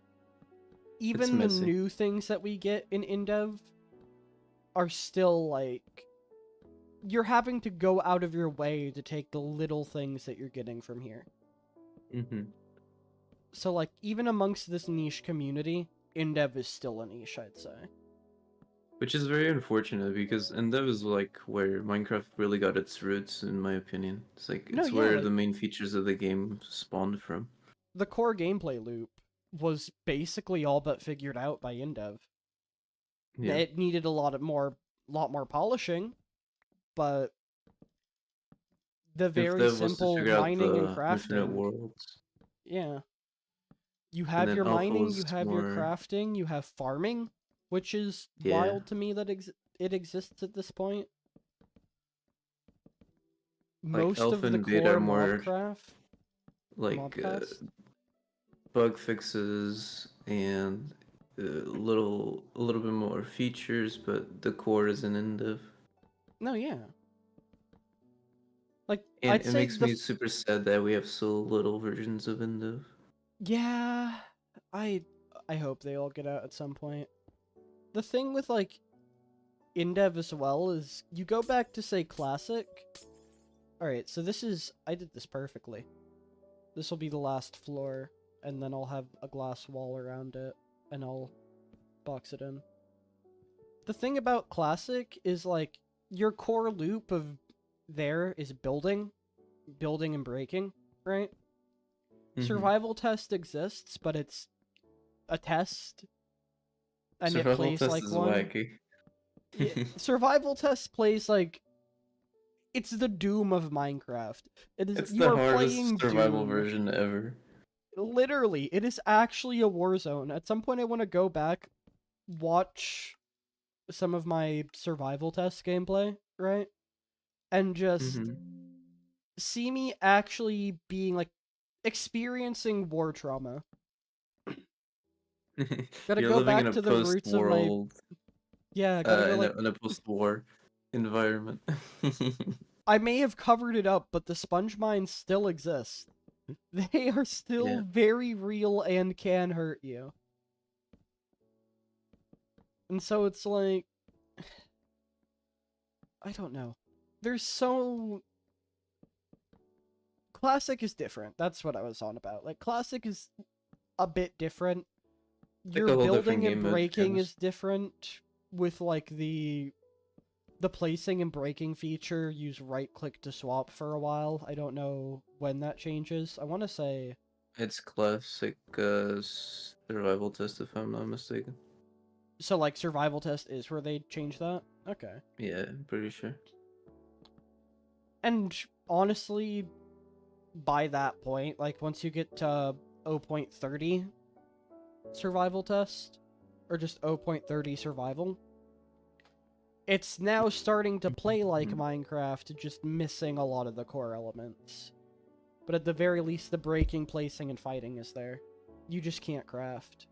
even the messy. new things that we get in InDev are still, like... You're having to go out of your way to take the little things that you're getting from here. Mm-hmm. So, like, even amongst this niche community, InDev is still a niche, I'd say. Which is very unfortunate because Endev is like where Minecraft really got its roots, in my opinion. It's like No, it's yeah, where like, the main features of the game spawned from. the core gameplay loop was basically all but figured out by InDev. Yeah. It needed a lot more polishing, but the If very Dev was to simple figure out mining and the infinite crafting, worlds, yeah. You and have then your Alpha mining, you was have your more, crafting, you have farming, which is yeah, wild to me that it exists at this point. like Most Alpha of the and Beta are core more like mobcast. bug fixes and a little bit more features, but the core is an Endev. No, yeah. Like, And I'd it say makes me super sad that we have so little versions of Endev. yeah, I I hope they all get out at some point. The thing with like InDev as well is you go back to say classic. All right, so I did this perfectly. This will be the last floor, and then I'll have a glass wall around it, and I'll box it in. The thing about classic is like your core loop of there is building, building and breaking, right? Mm-hmm. Survival test exists, but it's a test, and it Survival plays test like is one. wacky. Yeah, survival test plays like it's the Doom of Minecraft. It is It's you the are hardest playing survival Doom. version ever. Literally, it is actually a war zone. At some point I want to go back, watch some of my survival test gameplay, right? And just Mm-hmm. see me actually being like experiencing war trauma. Gotta You're go living in back a to the roots of my post-world, yeah, gotta go like in a post-war environment. I may have covered it up, but the sponge mines still exist. They are still Yeah. very real and can hurt you. And so it's like I don't know. There's so classic is different. That's what I was on about. Like classic is a bit different. Like Your a whole different building and game mode, to be breaking honest. is different with like the placing and breaking feature. Use right click to swap for a while. I don't know when that changes. I want to say It's classic survival test, if I'm not mistaken. so like survival test is where they change that. Okay. Yeah, I'm pretty sure. And honestly, by that point, like once you get to 0.30 survival test, or just 0.30 survival, it's now starting to play like Mhm. Minecraft, just missing a lot of the core elements. But at the very least, the breaking, placing, and fighting is there. You just can't craft.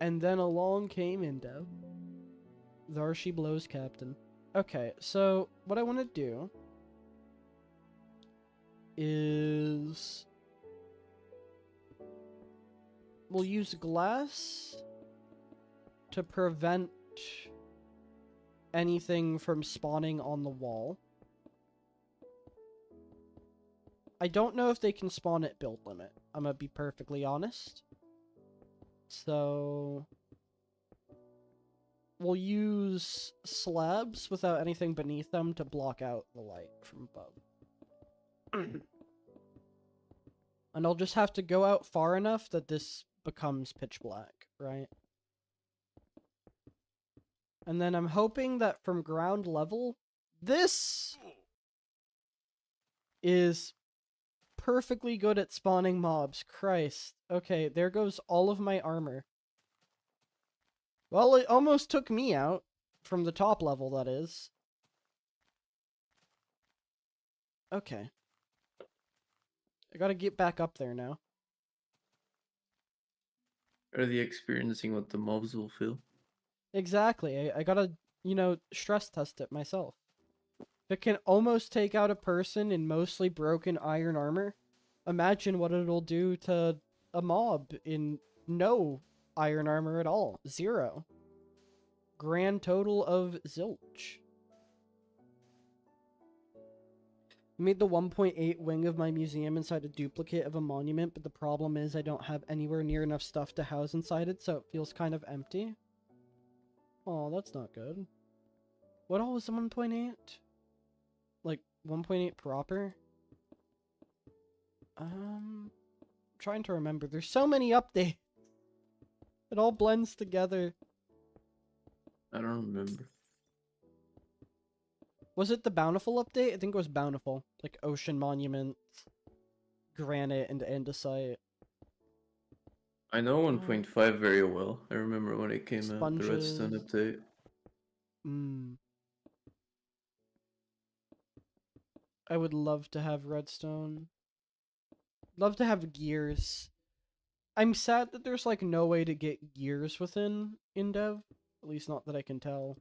And then along came Indev. There she blows, Captain. Okay, so what I want to do is we'll use glass to prevent anything from spawning on the wall. I don't know if they can spawn at build limit. I'm gonna be perfectly honest. So we'll use slabs without anything beneath them to block out the light from above. And I'll just have to go out far enough that this becomes pitch black, right? And then I'm hoping that from ground level, this is perfectly good at spawning mobs. Christ. Okay, there goes all of my armor. Well, it almost took me out. From the top level, that is. Okay. I gotta get back up there now. Are they experiencing what the mobs will feel? Exactly. I gotta, stress test it myself. If it can almost take out a person in mostly broken iron armor, imagine what it'll do to a mob in no iron armor at all. 0. Grand total of zilch. I made the 1.8 wing of my museum inside a duplicate of a monument, but the problem is I don't have anywhere near enough stuff to house inside it, so it feels kind of empty. Oh, that's not good. What all was the 1.8? Like, 1.8 proper? Trying to remember. There's so many updates. It all blends together. I don't remember. Was it the Bountiful update? I think it was Bountiful. Like ocean monuments, granite, and andesite. I know 1.5 very well. I remember when it came out, the Redstone Sponges. update. I would love to have redstone. Love to have gears. I'm sad that there's like no way to get gears within InDev. At least not that I can tell.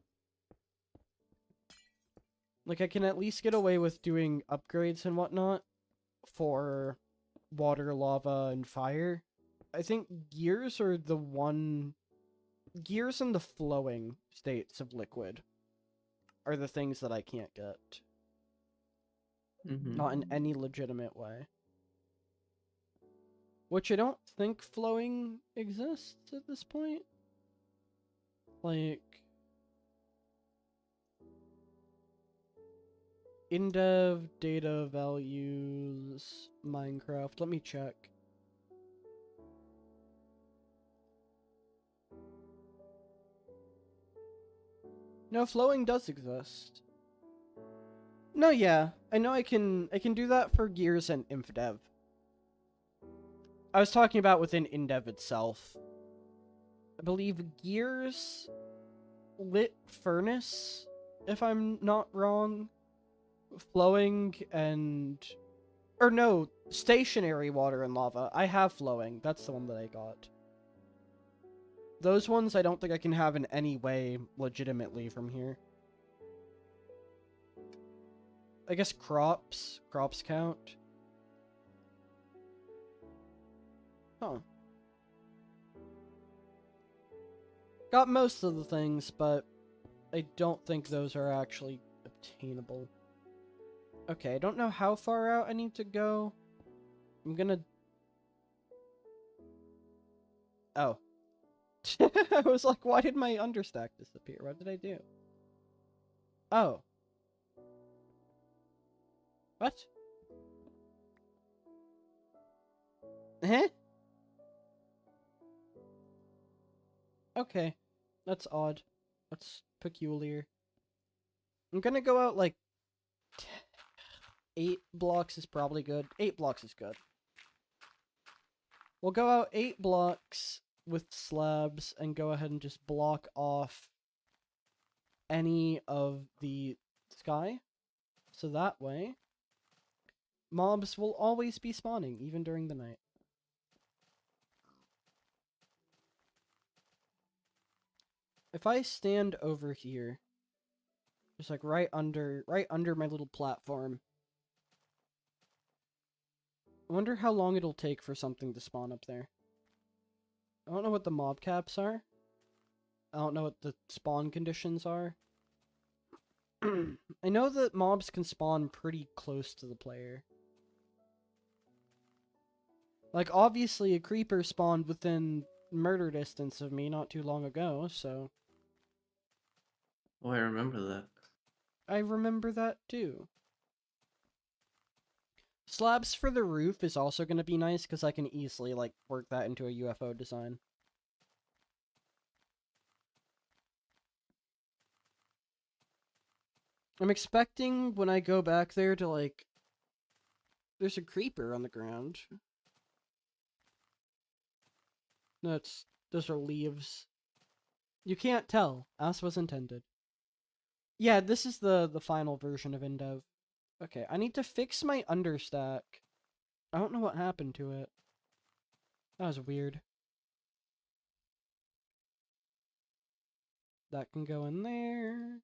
Like I can at least get away with doing upgrades and whatnot for water, lava, and fire. I think gears are the one... Gears and the flowing states of liquid are the things that I can't get. Not in any legitimate way. Which I don't think flowing exists at this point. Like... InDev, data, values, Minecraft. Let me check. No, flowing does exist. No, yeah. I know I can do that for Gears and InfDev. I was talking about within InDev itself. I believe Gears, Lit Furnace, if I'm not wrong, flowing and... Or no, stationary water and lava. I have flowing. That's the one that I got. Those ones I don't think I can have in any way legitimately from here. I guess crops. Crops count. Huh. Got most of the things, but I don't think those are actually obtainable. Okay, I don't know how far out I need to go. I'm gonna... Oh. I was like, why did my understack disappear? What did I do? Oh. What? Huh? Okay. That's odd. That's peculiar. I'm gonna go out like 8 blocks is probably good. 8 blocks is good. We'll go out 8 blocks with slabs and go ahead and just block off any of the sky. So that way, mobs will always be spawning, even during the night. If I stand over here, just like right under my little platform, I wonder how long it'll take for something to spawn up there. I don't know what the mob caps are. I don't know what the spawn conditions are. I know that mobs can spawn pretty close to the player. Like, obviously a creeper spawned within murder distance of me not too long ago, so... Oh, I remember that. I remember that too. Slabs for the roof is also going to be nice, because I can easily, like, work that into a UFO design. I'm expecting when I go back there to, like... There's a creeper on the ground. No, those are leaves. You can't tell, as was intended. Yeah, this is the final version of InDev. Okay, I need to fix my understack. I don't know what happened to it. That was weird. That can go in there.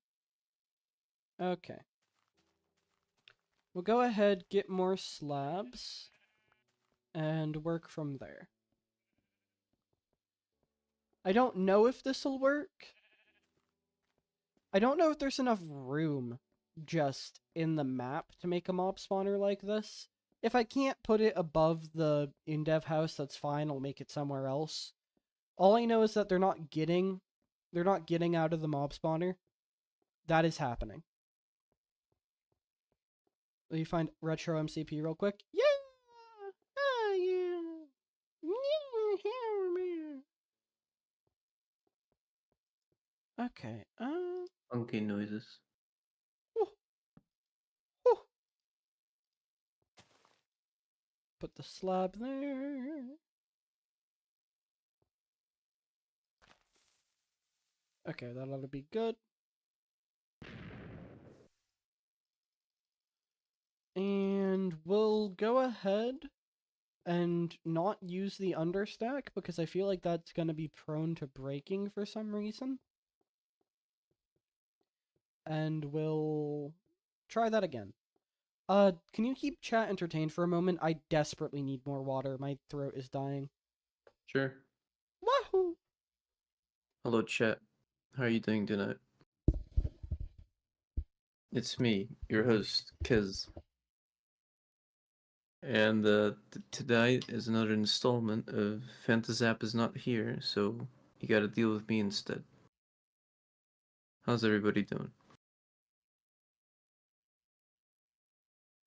Okay. We'll go ahead, get more slabs, and work from there. I don't know if this'll work. I don't know if there's enough room just in the map to make a mob spawner like this. If I can't put it above the in-dev house, that's fine. I'll make it somewhere else. All I know is that they're not getting out of the mob spawner. That is happening. Let me find retro MCP real quick. Yeah! Ah, yeah! Okay, Funky noises. whew, whew. Put the slab there. Okay, that ought to be good. And we'll go ahead and not use the understack because I feel like that's going to be prone to breaking for some reason. And we'll try that again. Can you keep chat entertained for a moment? I desperately need more water. My throat is dying. Sure. Wahoo! Hello, chat. How are you doing tonight? It's me, your host, Kiz. And today is another installment of Phantasap is not here, so you gotta deal with me instead. How's everybody doing?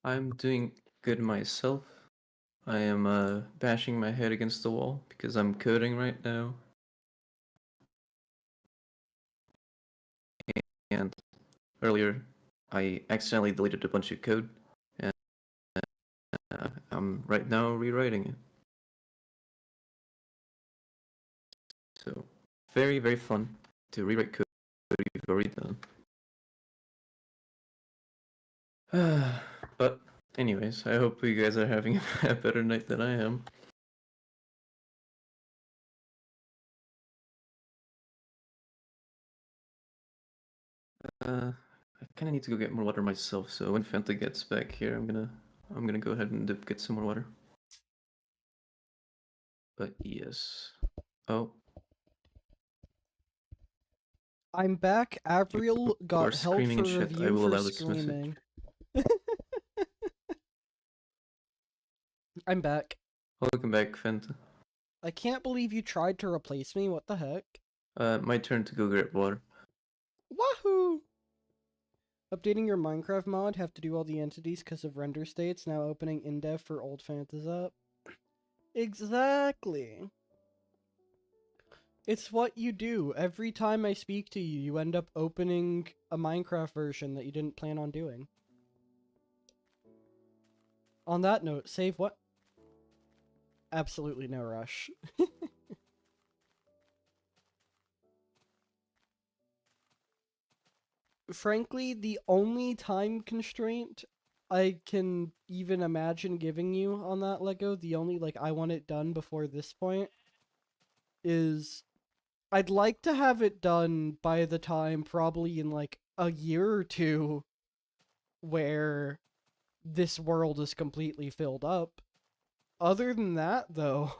I'm doing good myself. I am bashing my head against the wall because I'm coding right now. And earlier, I accidentally deleted a bunch of code, and I'm right now rewriting it. So, very, very fun to rewrite code you've already done. But anyways, I hope you guys are having a better night than I am. I kind of need to go get more water myself. So when Fanta gets back here, I'm gonna go ahead and get some more water. But yes. Oh, I'm back. Avril you are got held screaming for in chat. I review will for allow this message. screaming. I'm back. Welcome back, Fanta. I can't believe you tried to replace me. What the heck? My turn to go grab water. Wahoo! Updating your Minecraft mod, have to do all the entities because of render states, now opening in-dev for old Phantasap. Exactly. It's what you do. Every time I speak to you, you end up opening a Minecraft version that you didn't plan on doing. On that note, save what? Absolutely no rush. Frankly, the only time constraint I can even imagine giving you on that Lego, the only, like, I want it done before this point, is I'd like to have it done by the time, probably in, like, a year or two, where this world is completely filled up. Other than that, though,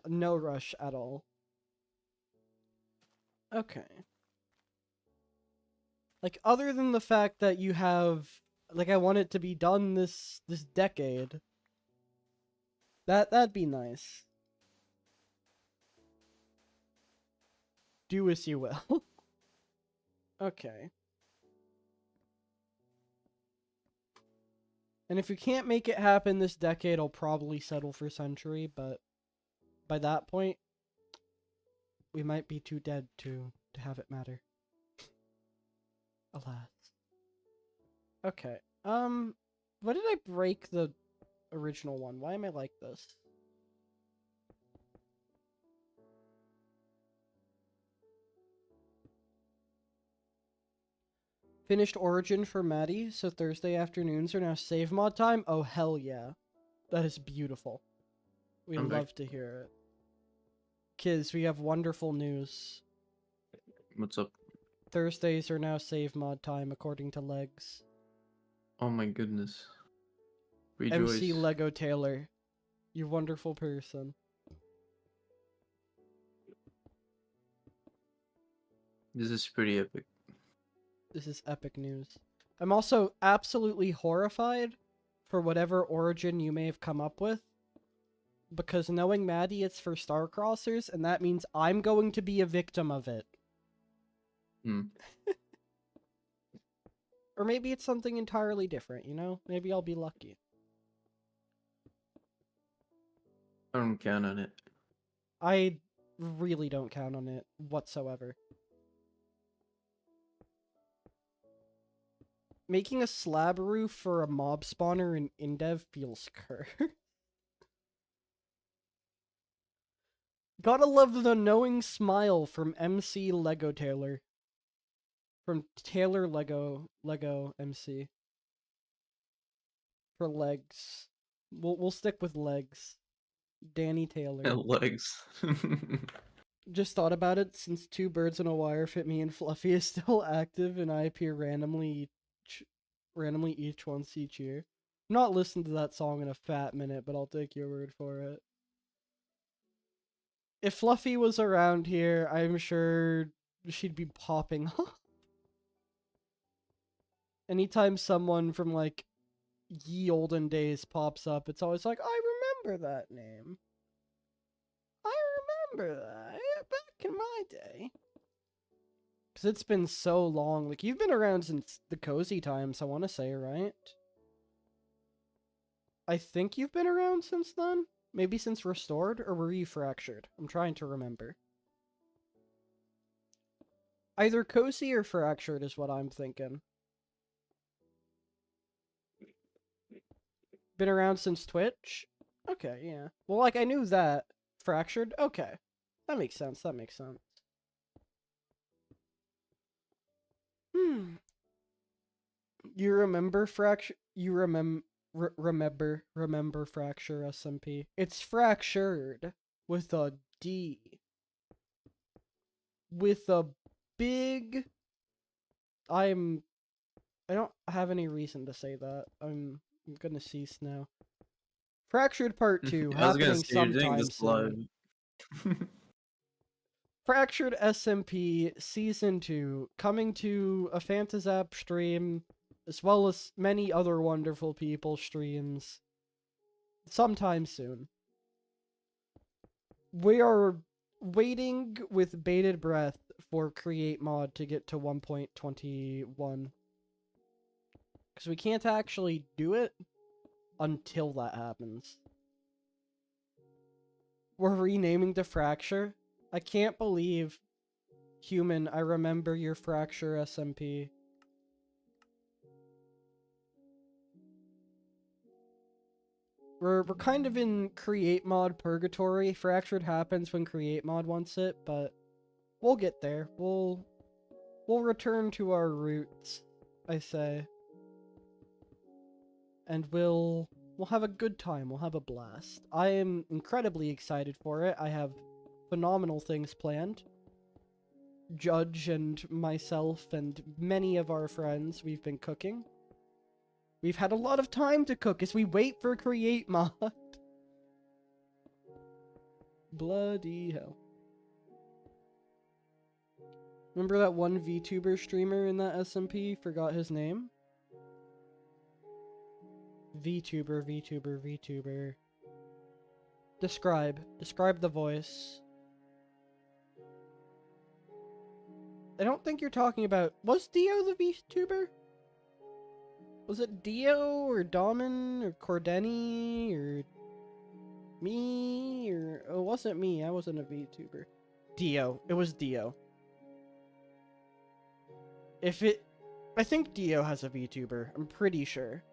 no rush at all. Okay. Like, other than the fact that you have, like, I want it to be done this decade. That'd be nice. Do as you will. Okay. And if you can't make it happen this decade, I'll probably settle for Century, but by that point, we might be too dead to have it matter. Alas. Okay. What did I break the original one? Why am I like this? Finished Origin for Maddie, so Thursday afternoons are now save mod time? Oh, hell yeah. That is beautiful. We I'm love back. to hear it. Kids, we have wonderful news. What's up? Thursdays are now save mod time, according to Legs. Oh my goodness. MC Rejoice. Lego Taylor, you wonderful person. This is pretty epic. This is epic news. I'm also absolutely horrified for whatever origin you may have come up with. Because knowing Maddie, it's for Starcrossers, and that means I'm going to be a victim of it. Hmm. Or maybe it's something entirely different, you know? Maybe I'll be lucky. I don't count on it. I really don't count on it whatsoever. Making a slab roof for a mob spawner in Indev feels cursed. Gotta love the knowing smile from MC Lego Taylor. From Taylor Lego MC. For legs. We'll stick with legs. Danny Taylor. And legs. Just thought about it since Two Birds and a Wire Fit Me and Fluffy is still active and I appear randomly each once each year. I'm not listened to that song in a fat minute, but I'll take your word for it. If Fluffy was around here, I'm sure she'd be popping up. Anytime someone from like ye olden days pops up, it's always like, I remember that name. I remember that back in my day. Because it's been so long. Like, you've been around since the cozy times, I want to say, right? I think you've been around since then? Maybe since Restored? Or were you Fractured? I'm trying to remember. Either cozy or Fractured is what I'm thinking. Been around since Twitch? Okay, yeah. Well, like, I knew that. Fractured? Okay. That makes sense, that makes sense. You remember Fracture? You remember Fracture SMP? It's Fractured with a D. With a big... I don't have any reason to say that. I'm gonna cease now. Fractured Part 2, I was gonna happening say you're doing sometime this live. soon. Fractured SMP Season 2, coming to a Phantasap stream, as well as many other wonderful people streams, sometime soon. We are waiting with bated breath for Create Mod to get to 1.21. Because we can't actually do it until that happens. We're renaming the Fracture. I can't believe, human, I remember your Fracture SMP. We're kind of in Create Mod purgatory. Fractured happens when Create Mod wants it, but we'll get there. We'll return to our roots, I say. And we'll have a good time. We'll have a blast. I am incredibly excited for it. I have phenomenal things planned. Judge and myself and many of our friends, we've been cooking. We've had a lot of time to cook as we wait for Create Mod. Bloody hell. Remember that one VTuber streamer in that SMP? Forgot his name? VTuber. Describe the voice. I don't think you're talking about... Was Dio the VTuber? Was it Dio, or Domin, or Cordeni, or... me, or... Oh, it wasn't me, I wasn't a VTuber. Dio. It was Dio. I think Dio has a VTuber. I'm pretty sure.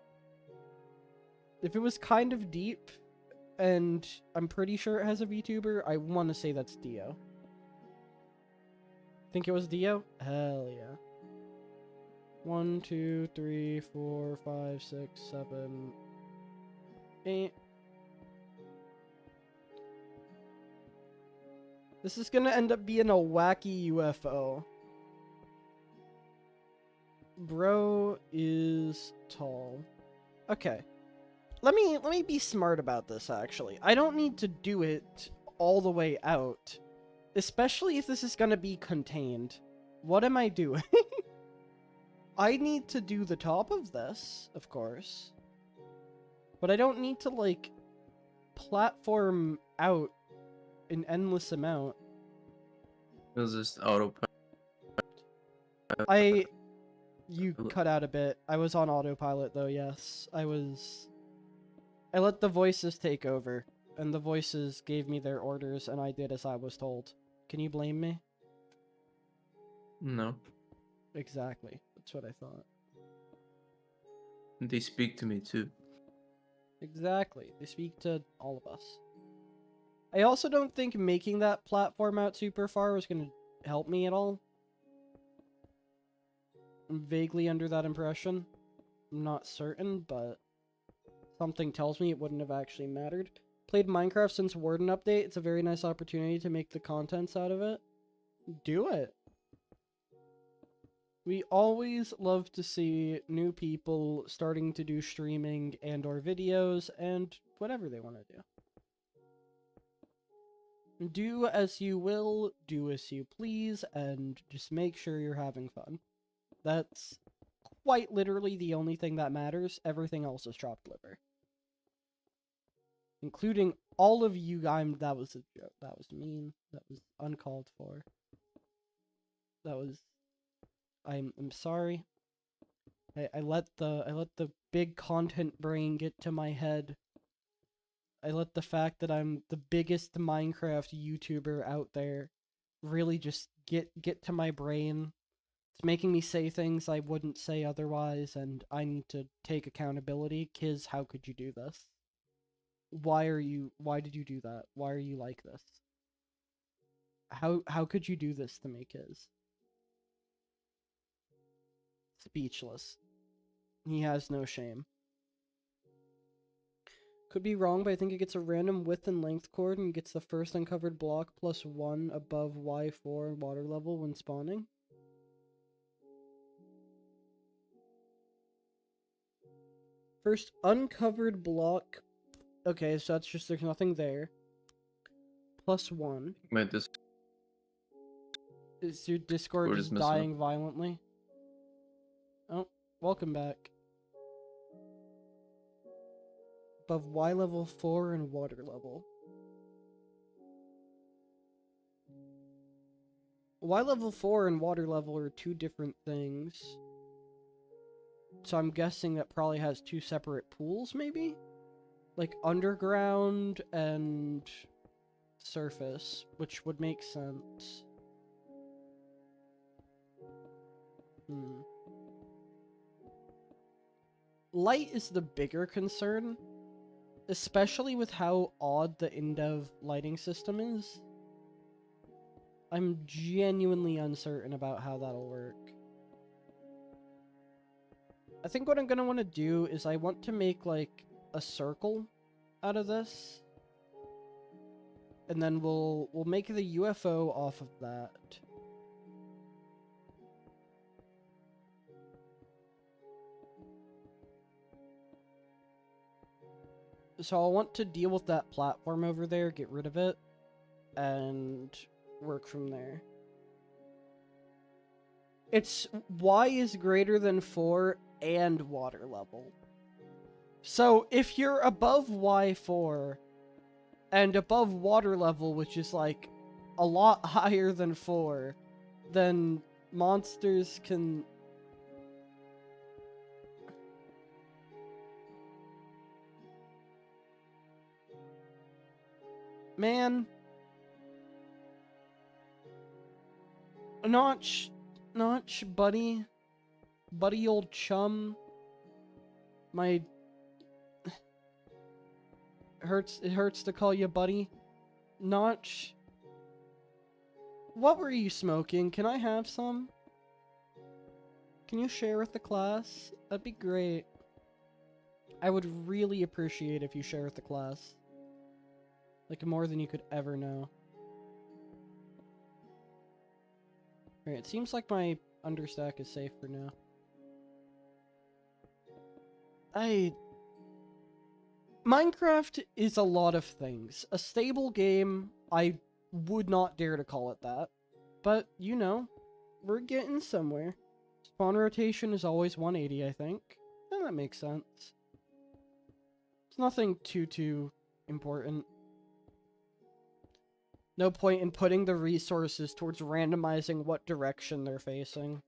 If it was kind of deep, and I'm pretty sure it has a VTuber, I want to say that's Dio. Think it was Dio? Hell yeah. 1, 2, 3, 4, 5, 6, 7, 8. This is gonna end up being a wacky UFO. Bro is tall. Okay. Let me be smart about this, actually. I don't need to do it all the way out. Especially if this is gonna be contained. What am I doing? I need to do the top of this, of course. But I don't need to, like, platform out an endless amount. It was just autopilot. You cut out a bit. I was on autopilot, though, yes. I let the voices take over, and the voices gave me their orders, and I did as I was told. Can you blame me? No. Exactly. That's what I thought. They speak to me too. Exactly. They speak to all of us. I also don't think making that platform out super far was going to help me at all. I'm vaguely under that impression. I'm not certain, but something tells me it wouldn't have actually mattered. Played Minecraft since Warden update. It's a very nice opportunity to make the contents out of it. Do it. We always love to see new people starting to do streaming and or videos and whatever they want to do. Do as you will, do as you please, and just make sure you're having fun. That's quite literally the only thing that matters. Everything else is chopped liver. Including all of you. That was a joke. That was mean. That was uncalled for. That was... I'm sorry. I let the big content brain get to my head. I let the fact that I'm the biggest Minecraft YouTuber out there really just get to my brain. It's making me say things I wouldn't say otherwise, and I need to take accountability. Kiz, how could you do this? Why did you do that? Why are you like this? How could you do this to me, Kiz? Speechless. He has no shame. Could be wrong, but I think it gets a random width and length chord and gets the first uncovered block plus 1 above Y4 water level when spawning. First uncovered block. Okay, so that's just there's nothing there. Plus 1. My Discord Is your Discord is just messing dying violently? Oh, welcome back. Above Y level 4 and water level. Y level 4 and water level are two different things. So I'm guessing that probably has two separate pools, maybe? Like underground and surface, which would make sense. Light is the bigger concern, especially with how odd the in-dev lighting system is. I'm genuinely uncertain about how that'll work. I think what I'm gonna want to do is I want to make, like, a circle out of this. And then we'll make the UFO off of that. So I'll want to deal with that platform over there, get rid of it, and work from there. It's Y is greater than 4 and water level. So if you're above Y4 and above water level, which is like a lot higher than 4, then monsters can... Man. Notch, buddy. Buddy old chum. My... It hurts to call you buddy. Notch. What were you smoking? Can I have some? Can you share with the class? That'd be great. I would really appreciate if you share with the class. Like, more than you could ever know. Alright, it seems like my understack is safe for now. Minecraft is a lot of things. A stable game, I would not dare to call it that. But, you know, we're getting somewhere. Spawn rotation is always 180, I think. And that makes sense. It's nothing too important. No point in putting the resources towards randomizing what direction they're facing.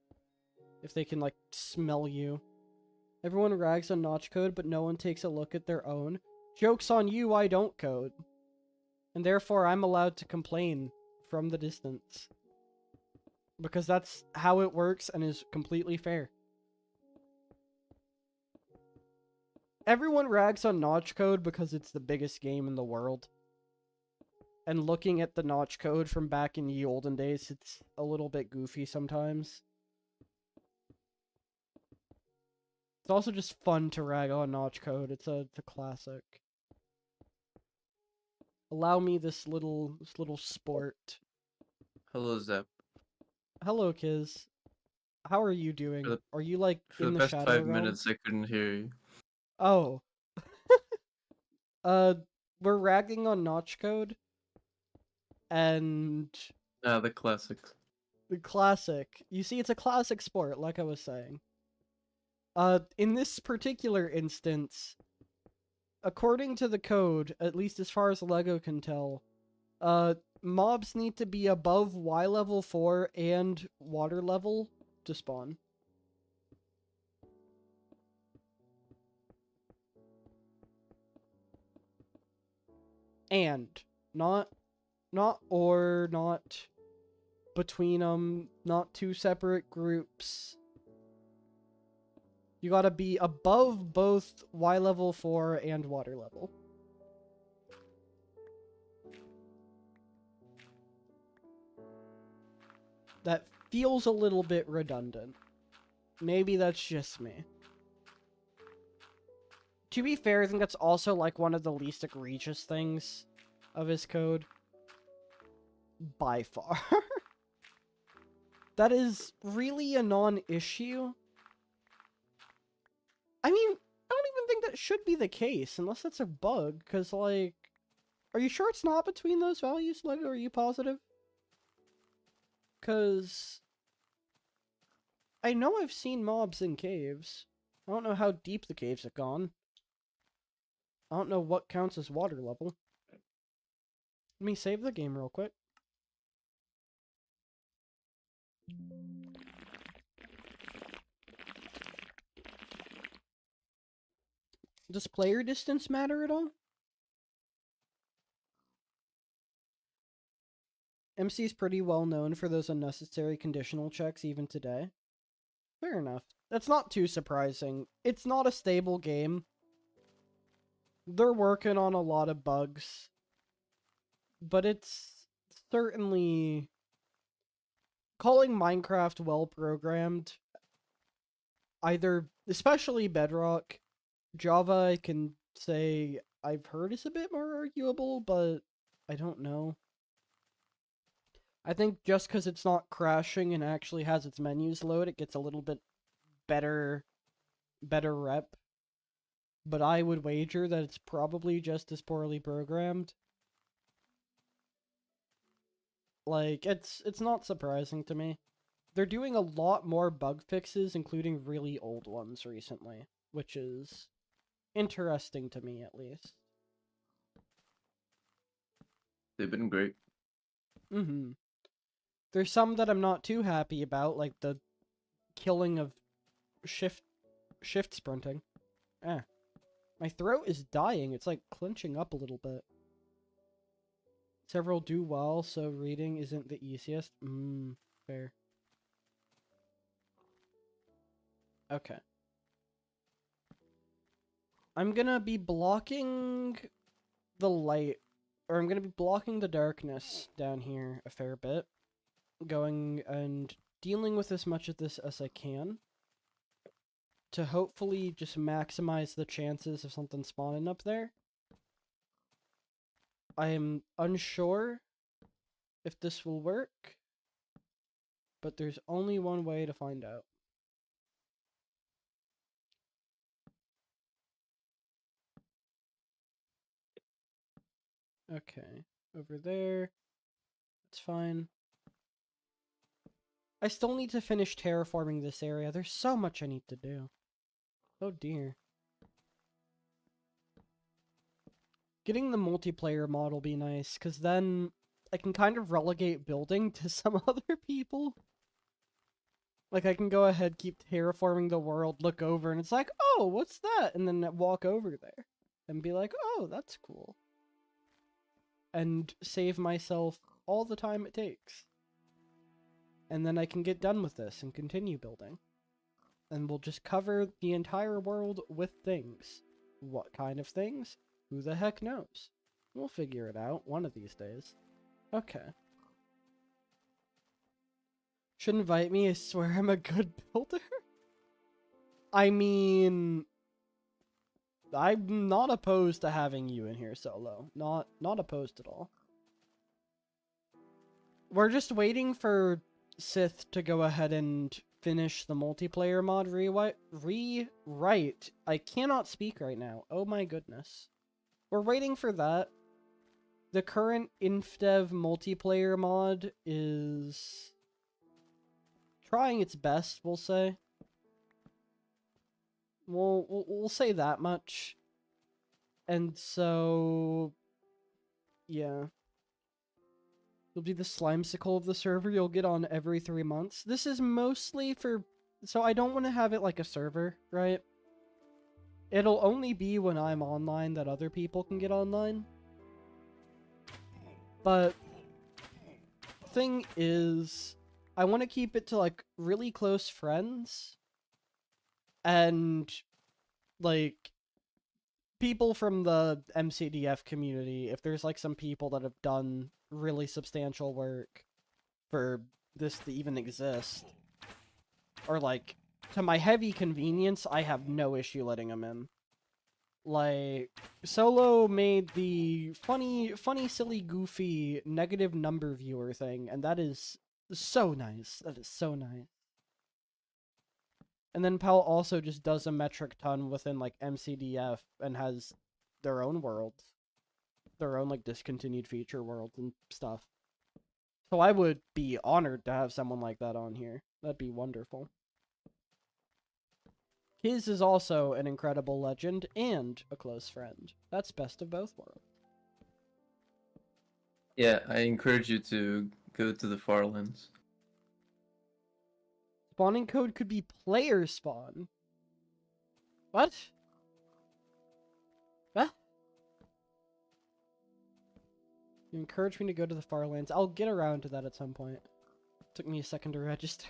If they can, like, smell you. Everyone rags on notch code, but no one takes a look at their own. Joke's on you, I don't code. And therefore, I'm allowed to complain from the distance. Because that's how it works and is completely fair. Everyone rags on notch code because it's the biggest game in the world. And looking at the notch code from back in the olden days, it's a little bit goofy sometimes. It's also just fun to rag on notch code. It's a classic. Allow me this little sport. Hello, Zep. Hello, Kiz. How are you doing? Are you, like, For in the the past shadow 5 realm? minutes, I couldn't hear you. Oh. uh, we're ragging on notch code. And Ah, the classics. the classic. You see, it's a classic sport, like I was saying. In this particular instance, according to the code, at least as far as LEGO can tell, mobs need to be above Y level 4 and water level to spawn. And not or, not between them, not two separate groups. You gotta be above both Y level 4 and water level. That feels a little bit redundant. Maybe that's just me. To be fair, I think that's also, like, one of the least egregious things of his code. By far. That is really a non-issue. I mean, I don't even think that should be the case, unless that's a bug, because, like... Are you sure it's not between those values, Lego? Are you positive? Because... I know I've seen mobs in caves. I don't know how deep the caves have gone. I don't know what counts as water level. Let me save the game real quick. Does player distance matter at all? MC is pretty well known for those unnecessary conditional checks even today. Fair enough. That's not too surprising. It's not a stable game. They're working on a lot of bugs. But it's certainly... Calling Minecraft well-programmed, either, especially Bedrock, Java, I can say I've heard is a bit more arguable, but I don't know. I think just because it's not crashing and actually has its menus load, it gets a little bit better rep. But I would wager that it's probably just as poorly programmed. Like, it's not surprising to me. They're doing a lot more bug fixes, including really old ones recently, which is interesting to me, at least. They've been great. Mm-hmm. There's some that I'm not too happy about, like the killing of shift sprinting. My throat is dying. It's like clenching up a little bit. Several do well, so reading isn't the easiest. Fair. Okay. I'm gonna be blocking the light, or I'm gonna be blocking the darkness down here a fair bit. Going and dealing with as much of this as I can. To hopefully just maximize the chances of something spawning up there. I am unsure if this will work, but there's only one way to find out. Okay, over there. That's fine. I still need to finish terraforming this area. There's so much I need to do. Oh dear. Getting the multiplayer mod will be nice, because then I can kind of relegate building to some other people. Like, I can go ahead, keep terraforming the world, look over, and it's like, oh, what's that? And then walk over there and be like, oh, that's cool. And save myself all the time it takes. And then I can get done with this and continue building. And we'll just cover the entire world with things. What kind of things? Who the heck knows? We'll figure it out one of these days. Okay. Should invite me, I swear I'm a good builder. I mean, I'm not opposed to having you in here solo. Not opposed at all. We're just waiting for Sith to go ahead and finish the multiplayer mod rewrite. I cannot speak right now. Oh my goodness. We're waiting for that. The current InfDev multiplayer mod is trying its best, we'll say. We'll say that much. And so, yeah. You'll be the slimesicle of the server. You'll get on every 3 months. This is mostly for... So I don't want to have it like a server, right? It'll only be when I'm online that other people can get online. But thing is, I want to keep it to like really close friends and like people from the MCDF community. If there's like some people that have done really substantial work for this to even exist, or like to my heavy convenience, I have no issue letting them in. Like, Solo made the funny, silly, goofy, negative number viewer thing, and that is so nice. That is so nice. And then Pal also just does a metric ton within, like, MCDF and has their own worlds. Their own, like, discontinued feature worlds and stuff. So I would be honored to have someone like that on here. That'd be wonderful. His is also an incredible legend and a close friend. That's best of both worlds. Yeah, I encourage you to go to the Farlands. Spawning code could be player spawn. What? Huh? You encourage me to go to the Farlands. I'll get around to that at some point. Took me a second to register.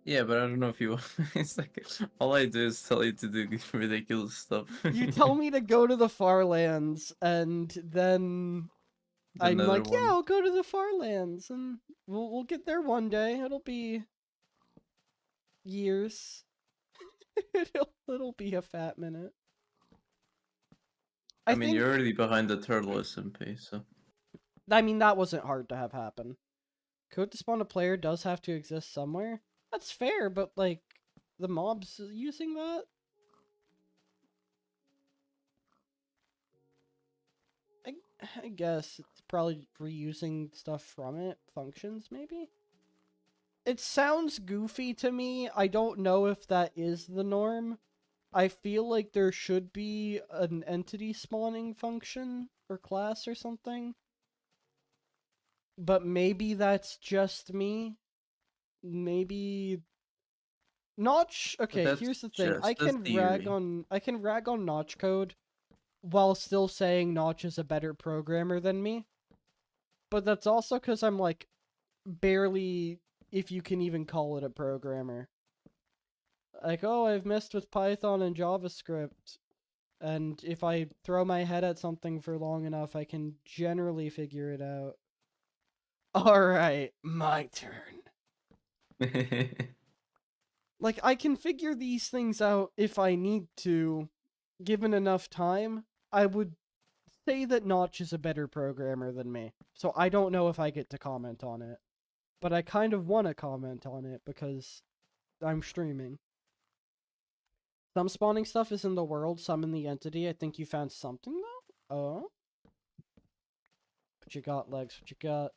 Yeah, but I don't know if you... It's like, all I do is tell you to do ridiculous stuff. You tell me to go to the Farlands, and then I'm Another like, yeah, one. I'll go to the Farlands, and we'll get there one day. It'll be years. it'll be a fat minute. I mean, think, you're already behind the turtle SMP, so... I mean, that wasn't hard to have happen. Code to spawn a player does have to exist somewhere. That's fair, but, like, the mobs using that? I guess it's probably reusing stuff from it. Functions, maybe? It sounds goofy to me. I don't know if that is the norm. I feel like there should be an entity spawning function or class or something. But maybe that's just me. Maybe Notch. Okay, That's here's the thing. I just a can rag theory. on Notch code while still saying Notch is a better programmer than me. But that's also because I'm like barely, if you can even call it a programmer. Like, oh, I've messed with Python and JavaScript, and if I throw my head at something for long enough, I can generally figure it out. Alright, my turn. Like, I can figure these things out if I need to, given enough time. I would say that Notch is a better programmer than me, so I don't know if I get to comment on it. But I kind of want to comment on it because I'm streaming. Some spawning stuff is in the world, some in the entity. I think you found something, though? Oh? What you got, Legs? What you got?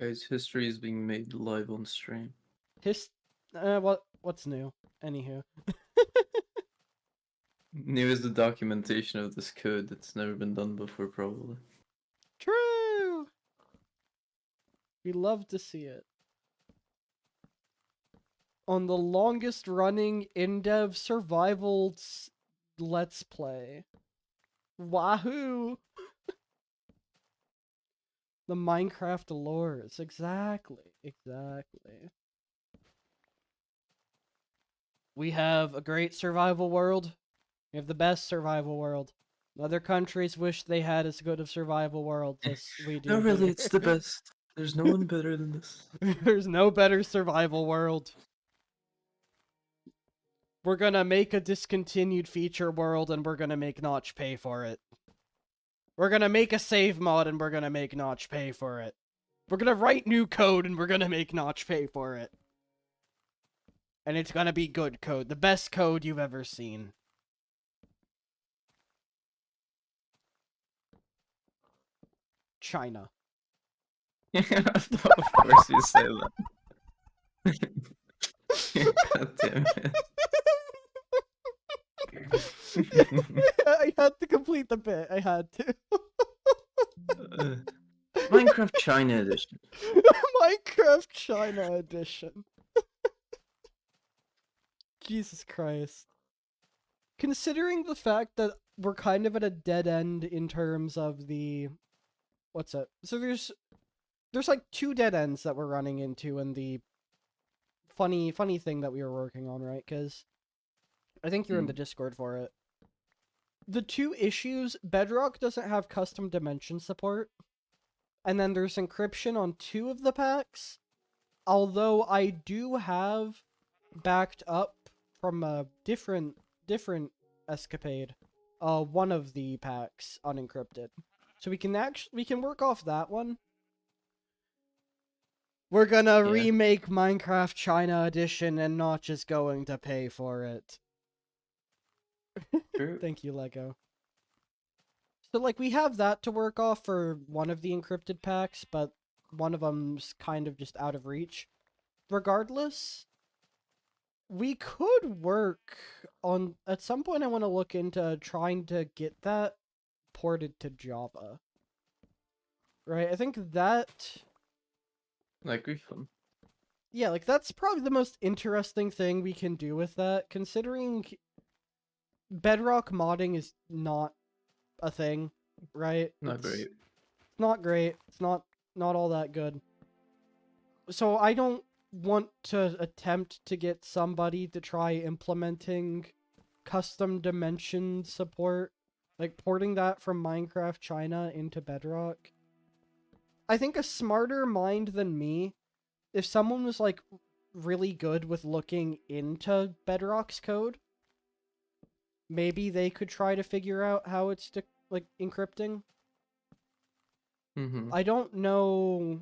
Guys, history is being made live on stream. What's new? Anywho. New is the documentation of this code that's never been done before, probably. True! We love to see it. On the longest running in-dev survival let's play. Wahoo! The Minecraft lores. Exactly. Exactly. We have a great survival world. We have the best survival world. Other countries wish they had as good of survival worlds as we do. No, really, here. it's the best. There's no one better than this. There's no better survival world. We're gonna make a discontinued feature world and we're gonna make Notch pay for it. We're gonna make a save mod and we're gonna make Notch pay for it. We're gonna write new code and we're gonna make Notch pay for it. And it's gonna be good code. The best code you've ever seen. China. Of course you say that. God damn it. I had to complete the bit. I had to. Minecraft China edition. Minecraft China edition. Jesus Christ. Considering the fact that we're kind of at a dead end in terms of the... What's it? So there's like 2 dead ends that we're running into in the funny thing that we were working on, right? Because I think you're in the Discord for it. The 2 issues, Bedrock doesn't have custom dimension support. And then there's encryption on 2 of the packs. Although I do have backed up from a different escapade, one of the packs unencrypted. So we can work off that one. We're gonna remake Minecraft China Edition and not just going to pay for it. True. Thank you, Lego. So, like, we have that to work off for one of the encrypted packs, but one of them's kind of just out of reach. Regardless, we could work on... At some point, I want to look into trying to get that ported to Java. Right? I think that... Like, we fun. Yeah, like, that's probably the most interesting thing we can do with that, considering Bedrock modding is not a thing, right? Not great. Not great. It's not all that good. So I don't want to attempt to get somebody to try implementing custom dimension support, like porting that from Minecraft China into Bedrock. I think a smarter mind than me, if someone was like really good with looking into Bedrock's code, maybe they could try to figure out how it's like encrypting. I don't know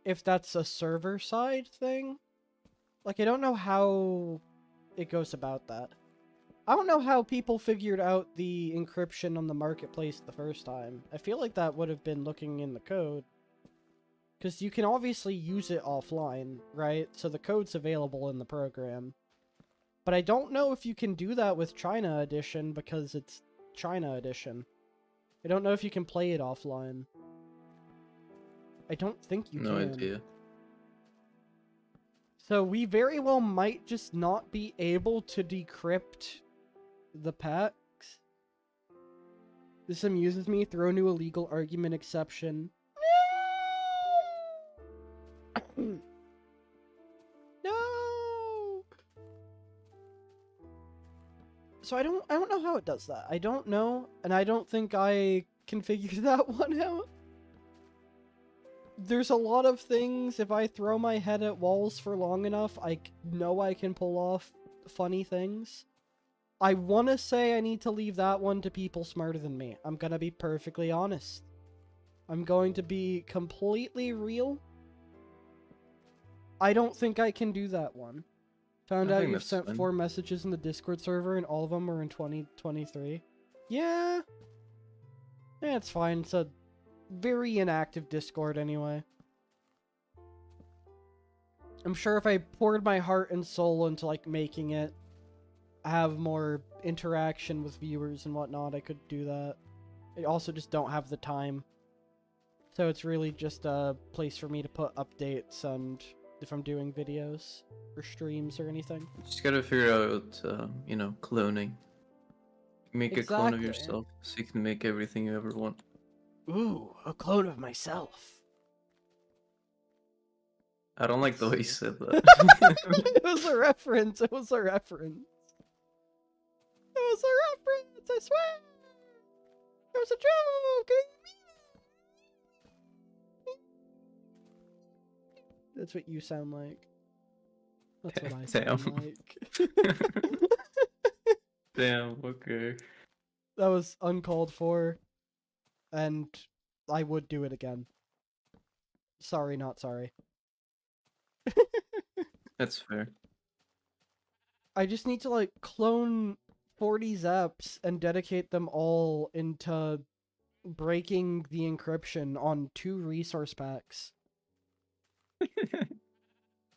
if that's a server side thing. Like, I don't know how it goes about that. I don't know how people figured out the encryption on the marketplace the first time. I feel like that would have been looking in the code. Because you can obviously use it offline, right? So the code's available in the program. But I don't know if you can do that with China Edition because it's China Edition. I don't know if you can play it offline. I don't think you can. No idea. So we very well might just not be able to decrypt the packs. This amuses me. Throw new illegal argument exception. No! No! So I don't know how it does that. I don't know, and I don't think I can figure that one out. There's a lot of things, if I throw my head at walls for long enough, I know I can pull off funny things. I want to say I need to leave that one to people smarter than me. I'm gonna be perfectly honest. I'm going to be completely real. I don't think I can do that one. Found out you've sent 4 messages in the Discord server and all of them are in 2023. Yeah. Yeah, it's fine. It's a very inactive Discord anyway. I'm sure if I poured my heart and soul into like making it have more interaction with viewers and whatnot, I could do that. I also just don't have the time. So it's really just a place for me to put updates and if I'm doing videos or streams or anything. You just gotta figure out, cloning. Make a clone of Exactly. yourself so you can make everything you ever want. Ooh, a clone of myself. I don't like Let's the way you see. said that. It was a reference. It was a reference. It was a reference, I swear. It was a joke. That's what you sound like. That's what I Damn. sound like. Damn, okay. That was uncalled for, and I would do it again. Sorry, not sorry. That's fair. I just need to like clone 40 zaps and dedicate them all into breaking the encryption on 2 resource packs.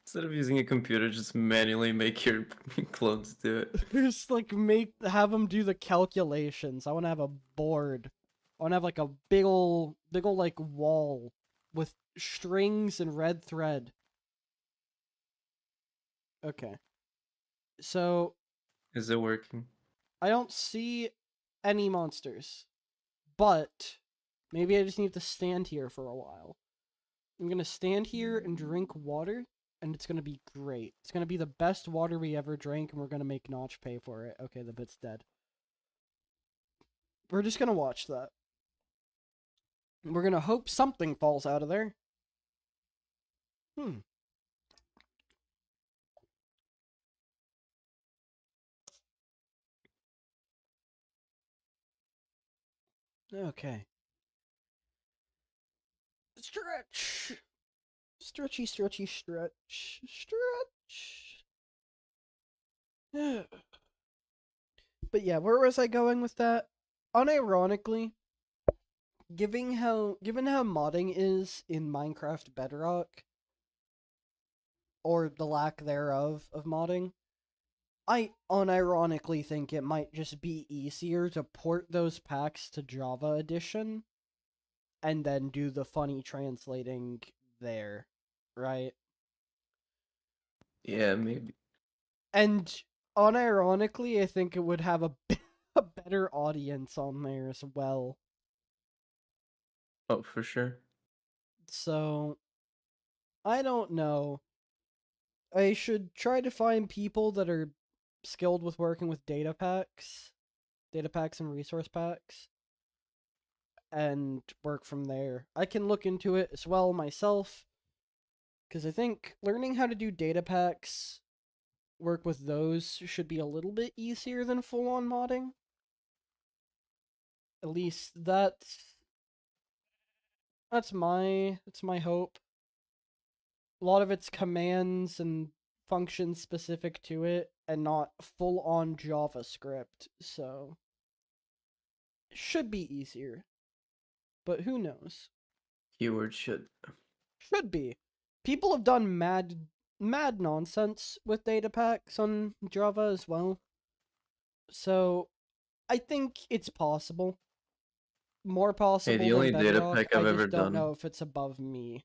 Instead of using a computer, just manually make your clones do it. Just like have them do the calculations. I want to have a board. I want to have like a big ol' like wall with strings and red thread. Okay. So Is it working? I don't see any monsters, but maybe I just need to stand here for a while. I'm gonna stand here and drink water, and it's gonna be great. It's gonna be the best water we ever drank, and we're gonna make Notch pay for it. Okay, the bit's dead. We're just gonna watch that. We're gonna hope something falls out of there. Hmm. Okay. Stretch. Stretchy, stretchy, stretch. Stretch. But yeah, where was I going with that? Unironically, given how modding is in Minecraft Bedrock, or the lack thereof of modding, I unironically think it might just be easier to port those packs to Java Edition and then do the funny translating there, right? Yeah, maybe. And unironically, I think it would have a better audience on there as well. Oh, for sure. So, I don't know. I should try to find people that are skilled with working with data packs and resource packs, and work from there. I can look into it as well myself, because I think learning how to do data packs, work with those, should be a little bit easier than full on modding. At least that's my hope. A lot of it's commands and functions specific to it and not full on JavaScript, so it should be easier. But who knows? Keyword should. Should be. People have done mad nonsense with data packs on Java as well. So I think it's possible. More Hey, possible the than only data Bedrock. pack I I've ever just don't done, know if it's above me.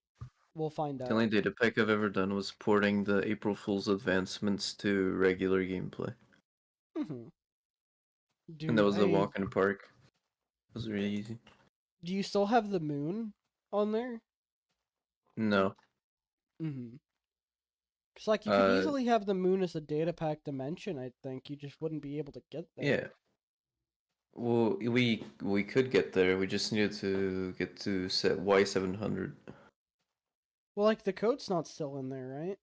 We'll find the only out. data pack I've ever done was porting the April Fool's advancements to regular gameplay. Hmm. And that Dude, was a walk in the park. It was really easy. do you still have the moon on there? No. Mm-hmm. Because, like, you could Uh, easily have the moon as a data pack dimension, I think. You just wouldn't be able to get yeah. there. Well, we could get there. We just needed to get to set Y700. Well, like, the code's not still in there, right?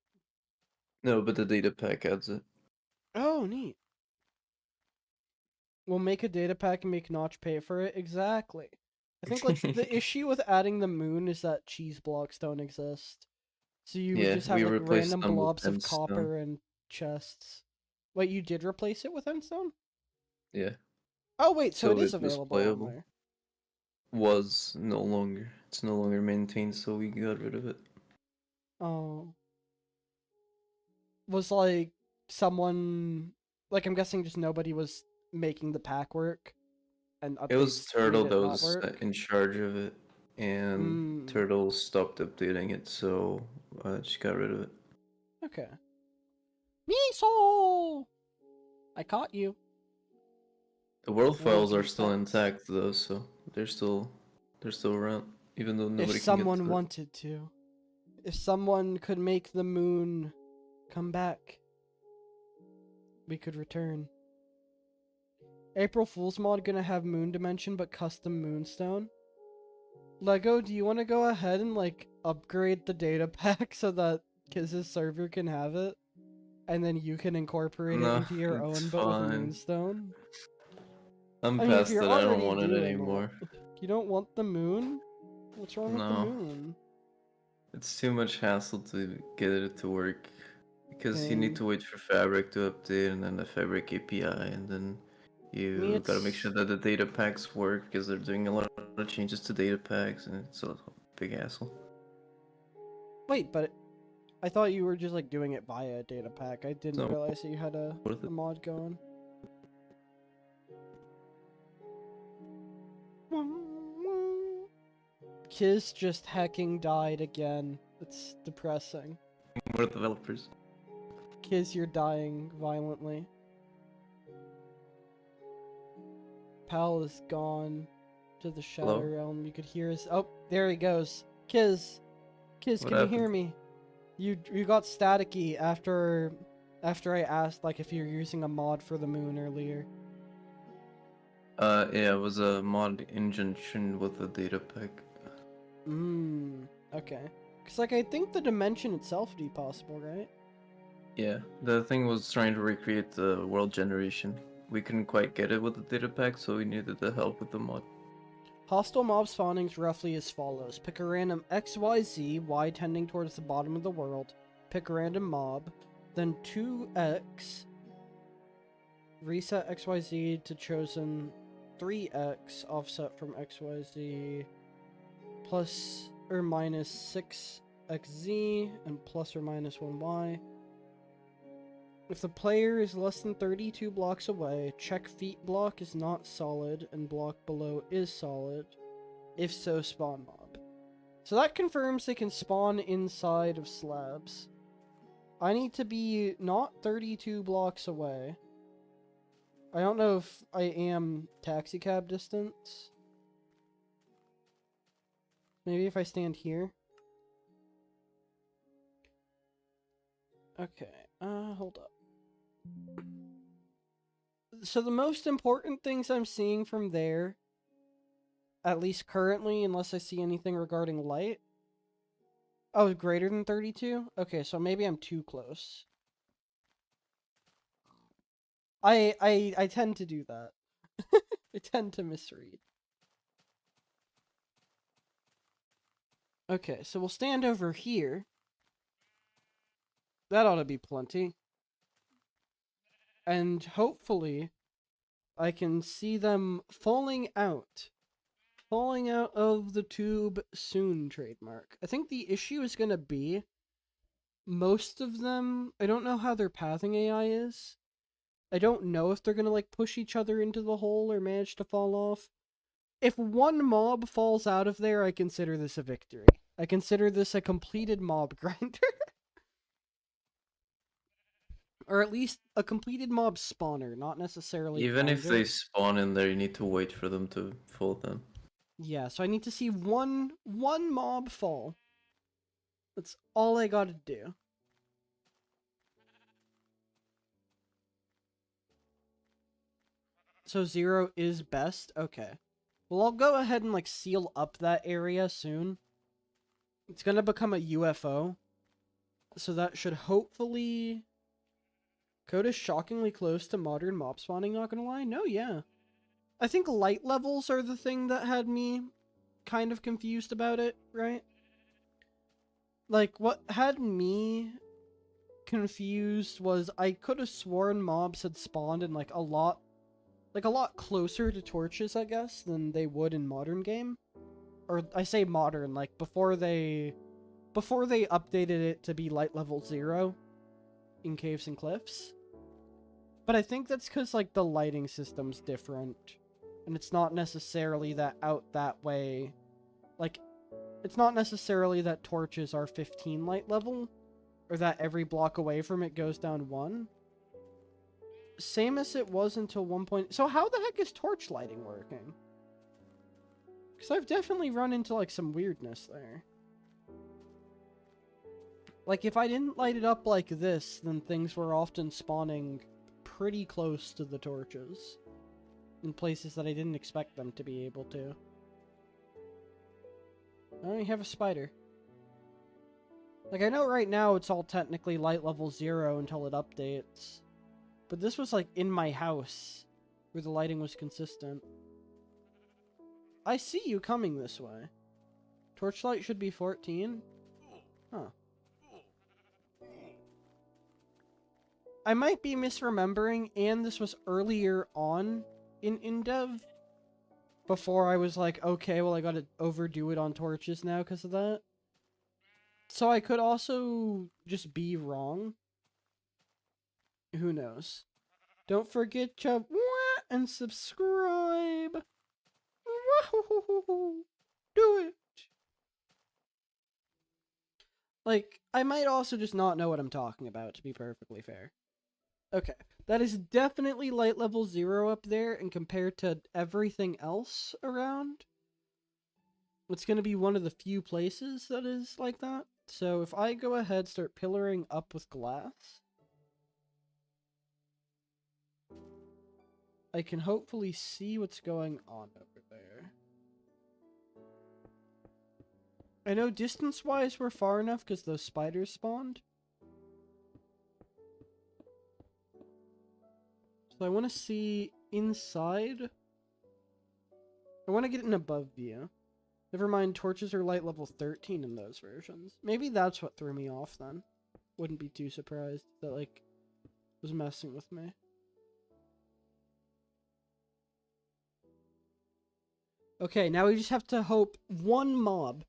No, but the data pack adds it. Oh, neat. We'll make a data pack and make Notch pay for it. Exactly. I think, like, the issue with adding the moon is that cheese blocks don't exist. So you would Yeah, just have, we like, replaced random them with blobs of endstone. copper and chests. Wait, you did replace it with endstone? Yeah, Oh, wait, so it so is it was available on playable. there. Was no longer. It's no longer maintained, so we got rid of it. Oh. was like someone, like I'm guessing just nobody was making the pack work, and It was updates made Turtle it that not was work. in charge of it, and Hmm. Turtle stopped updating it, so she got rid of it. Okay. Miso! I caught you. The world World files are still confess. intact though, so they're still around, even though If nobody can get someone to it. wanted to. If someone could make the moon come back, we could return. April Fool's mod gonna have moon dimension but custom moonstone. Lego, do you want to go ahead and like upgrade the data pack so that Kiz's server can have it? And then you can incorporate it No, into your it's own but with fine. moonstone? I'm I mean, if past you're it. I don't already want it doing anymore. it, you don't want the moon? What's wrong with the No, moon? it's too much hassle to get it to work because you need Dang. to wait for Fabric to update and then the Fabric API, and then I mean, you gotta make sure it's... that the data packs work because they're doing a lot of changes to data packs, and it's a big hassle. Wait, but I thought you were just like doing it via a data pack. I didn't So realize that you had worth a it. mod going. Kiz just hecking died again. It's depressing. More developers. Kiz, you're dying violently. Pal is gone to the Shadow Hello? Realm. You could hear his... Oh, there he goes. Kiz, What can you hear happened? me? You got staticky after I asked like if you're using a mod for the moon earlier. Yeah, it was a mod injunction with a data pack. Okay. Cause like I think the dimension itself would be possible, right? Yeah, the thing was trying to recreate the world generation. We couldn't quite get it with the data pack, so we needed the help with the mod. Hostile mob spawning's roughly as follows. Pick a random XYZ, Y tending towards the bottom of the world. Pick a random mob. Then 2x. Reset XYZ to chosen 3x offset from XYZ. Plus or minus 6xz and plus or minus 1y. If the player is less than 32 blocks away, check feet block is not solid and block below is solid. If so, spawn mob. So that confirms they can spawn inside of slabs. I need to be not 32 blocks away. I don't know if I am taxi cab distance. Maybe if I stand here. Okay, hold up. So the most important things I'm seeing from there, at least currently, unless I see anything regarding light. Oh, greater than 32? Okay, so maybe I'm too close. I tend to do that. I tend to misread. Okay, so we'll stand over here. That ought to be plenty. And hopefully, I can see them falling out. Falling out of the tube soon trademark. I think the issue is going to be most of them, I don't know how their pathing AI is. I don't know if they're going to like push each other into the hole or manage to fall off. If one mob falls out of there, I consider this a victory. I consider this a completed mob grinder. Or at least a completed mob spawner, not necessarily Even if they grinder. spawn in there, you need to wait for them to fall down. Yeah, so I need to see one mob fall. That's all I gotta do. So 0 is best? Okay. Well, I'll go ahead and like seal up that area soon. It's gonna become a UFO. So that should hopefully... Code is shockingly close to modern mob spawning, not gonna lie. No, yeah. I think light levels are the thing that had me kind of confused about it, right? Like, what had me confused was I could have sworn mobs had spawned in like a lot closer to torches, I guess, than they would in modern game. Or I say modern, like before they updated it to be light level 0. in caves and cliffs. But I think that's because, like, the lighting system's different. And it's not necessarily that out that way. Like, it's not necessarily that torches are 15 light level, or that every block away from it goes down 1. Same as it was until 1 point. So how the heck is torch lighting working? Because I've definitely run into, like, some weirdness there. Like, if I didn't light it up like this, then things were often spawning pretty close to the torches. In places that I didn't expect them to be able to. I only have a spider. Like, I know right now it's all technically light level 0 until it updates. But this was, like, in my house, where the lighting was consistent. I see you coming this way. Torchlight should be 14. Huh. I might be misremembering, and this was earlier on in dev. Before I was like, okay, well, I gotta overdo it on torches now because of that. So I could also just be wrong. Who knows? Don't forget to and subscribe. Do it. Like, I might also just not know what I'm talking about, to be perfectly fair. Okay, that is definitely light level 0 up there, and compared to everything else around, it's going to be one of the few places that is like that. So if I go ahead, start pillaring up with glass, I can hopefully see what's going on over there. I know distance-wise we're far enough because those spiders spawned. So I want to see inside. I want to get an above view. Never mind, torches are light level 13 in those versions. Maybe that's what threw me off then. Wouldn't be too surprised that, like, was messing with me. Okay, now we just have to hope one mob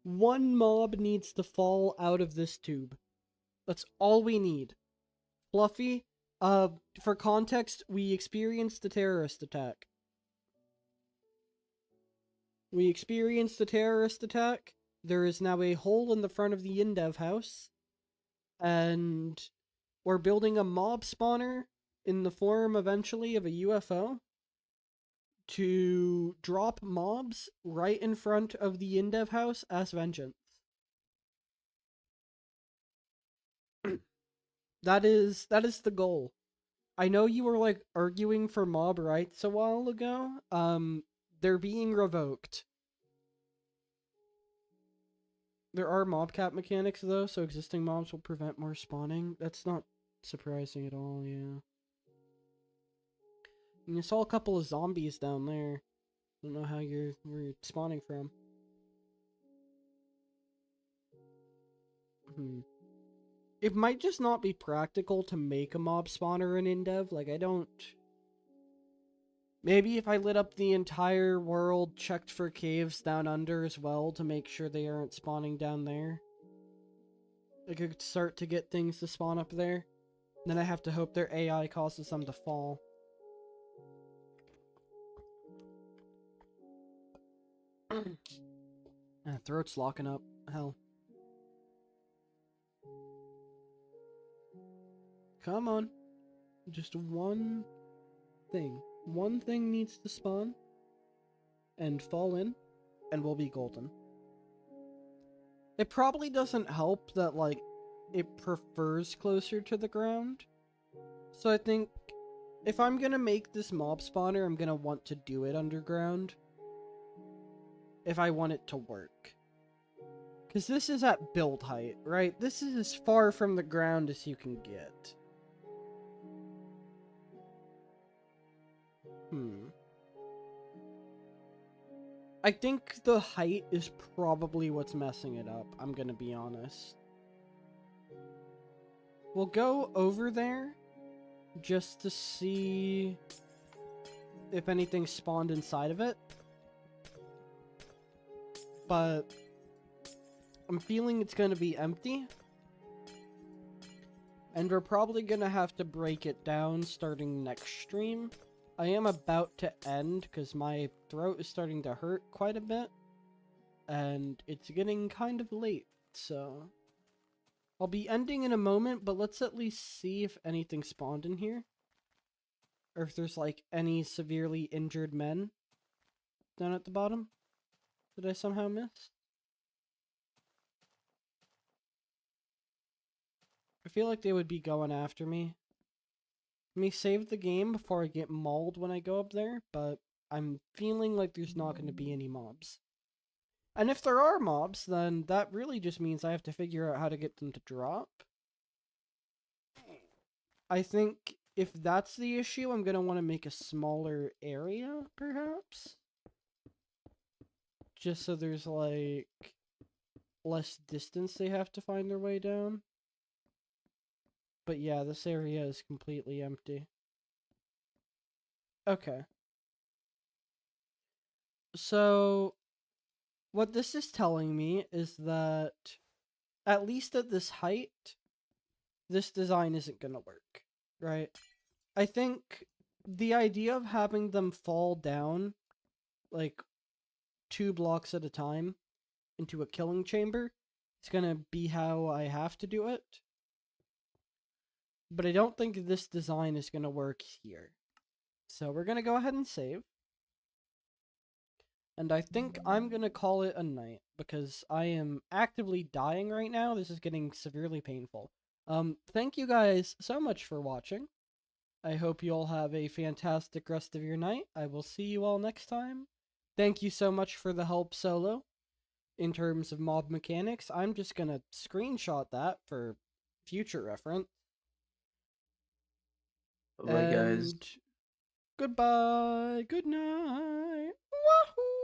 needs to fall out of this tube. That's all we need. Fluffy, for context, we experienced a terrorist attack. There is now a hole in the front of the Indev house. And we're building a mob spawner in the form, eventually, of a UFO. To drop mobs right in front of the Indev house as vengeance. That is the goal. I know you were, like, arguing for mob rights a while ago. They're being revoked. There are mob cap mechanics, though, so existing mobs will prevent more spawning. That's not surprising at all, yeah. And you saw a couple of zombies down there. Don't know how where you're spawning from. It might just not be practical to make a mob spawner in Indev. Like, I don't... Maybe if I lit up the entire world, checked for caves down under as well to make sure they aren't spawning down there, I could start to get things to spawn up there. Then I have to hope their AI causes them to fall. Throat's locking up. Hell. Come on. Just one thing. One thing needs to spawn and fall in, and we'll be golden. It probably doesn't help that, like, it prefers closer to the ground. So I think if I'm gonna make this mob spawner, I'm gonna want to do it underground. If I want it to work. Because this is at build height, right? This is as far from the ground as you can get. I think the height is probably what's messing it up, I'm gonna be honest. We'll go over there just to see if anything spawned inside of it. But I'm feeling it's gonna be empty. And we're probably gonna have to break it down starting next stream. I am about to end because my throat is starting to hurt quite a bit. And it's getting kind of late, so... I'll be ending in a moment, but let's at least see if anything spawned in here. Or if there's, like, any severely injured men down at the bottom that I somehow missed. I feel like they would be going after me. Let me save the game before I get mauled when I go up there, but I'm feeling like there's not going to be any mobs. And if there are mobs, then that really just means I have to figure out how to get them to drop. I think if that's the issue, I'm going to want to make a smaller area, perhaps. Just so there's, like, less distance they have to find their way down. But yeah, this area is completely empty. Okay. So, what this is telling me is that, at least at this height, this design isn't going to work, right? I think the idea of having them fall down, like, 2 blocks at a time into a killing chamber is going to be how I have to do it. But I don't think this design is going to work here. So we're going to go ahead and save. And I think I'm going to call it a night because I am actively dying right now. This is getting severely painful. Thank you guys so much for watching. I hope you all have a fantastic rest of your night. I will see you all next time. Thank you so much for the help, Solo. In terms of mob mechanics, I'm just going to screenshot that for future reference. Bye, guys. And goodbye. Good night. Wahoo!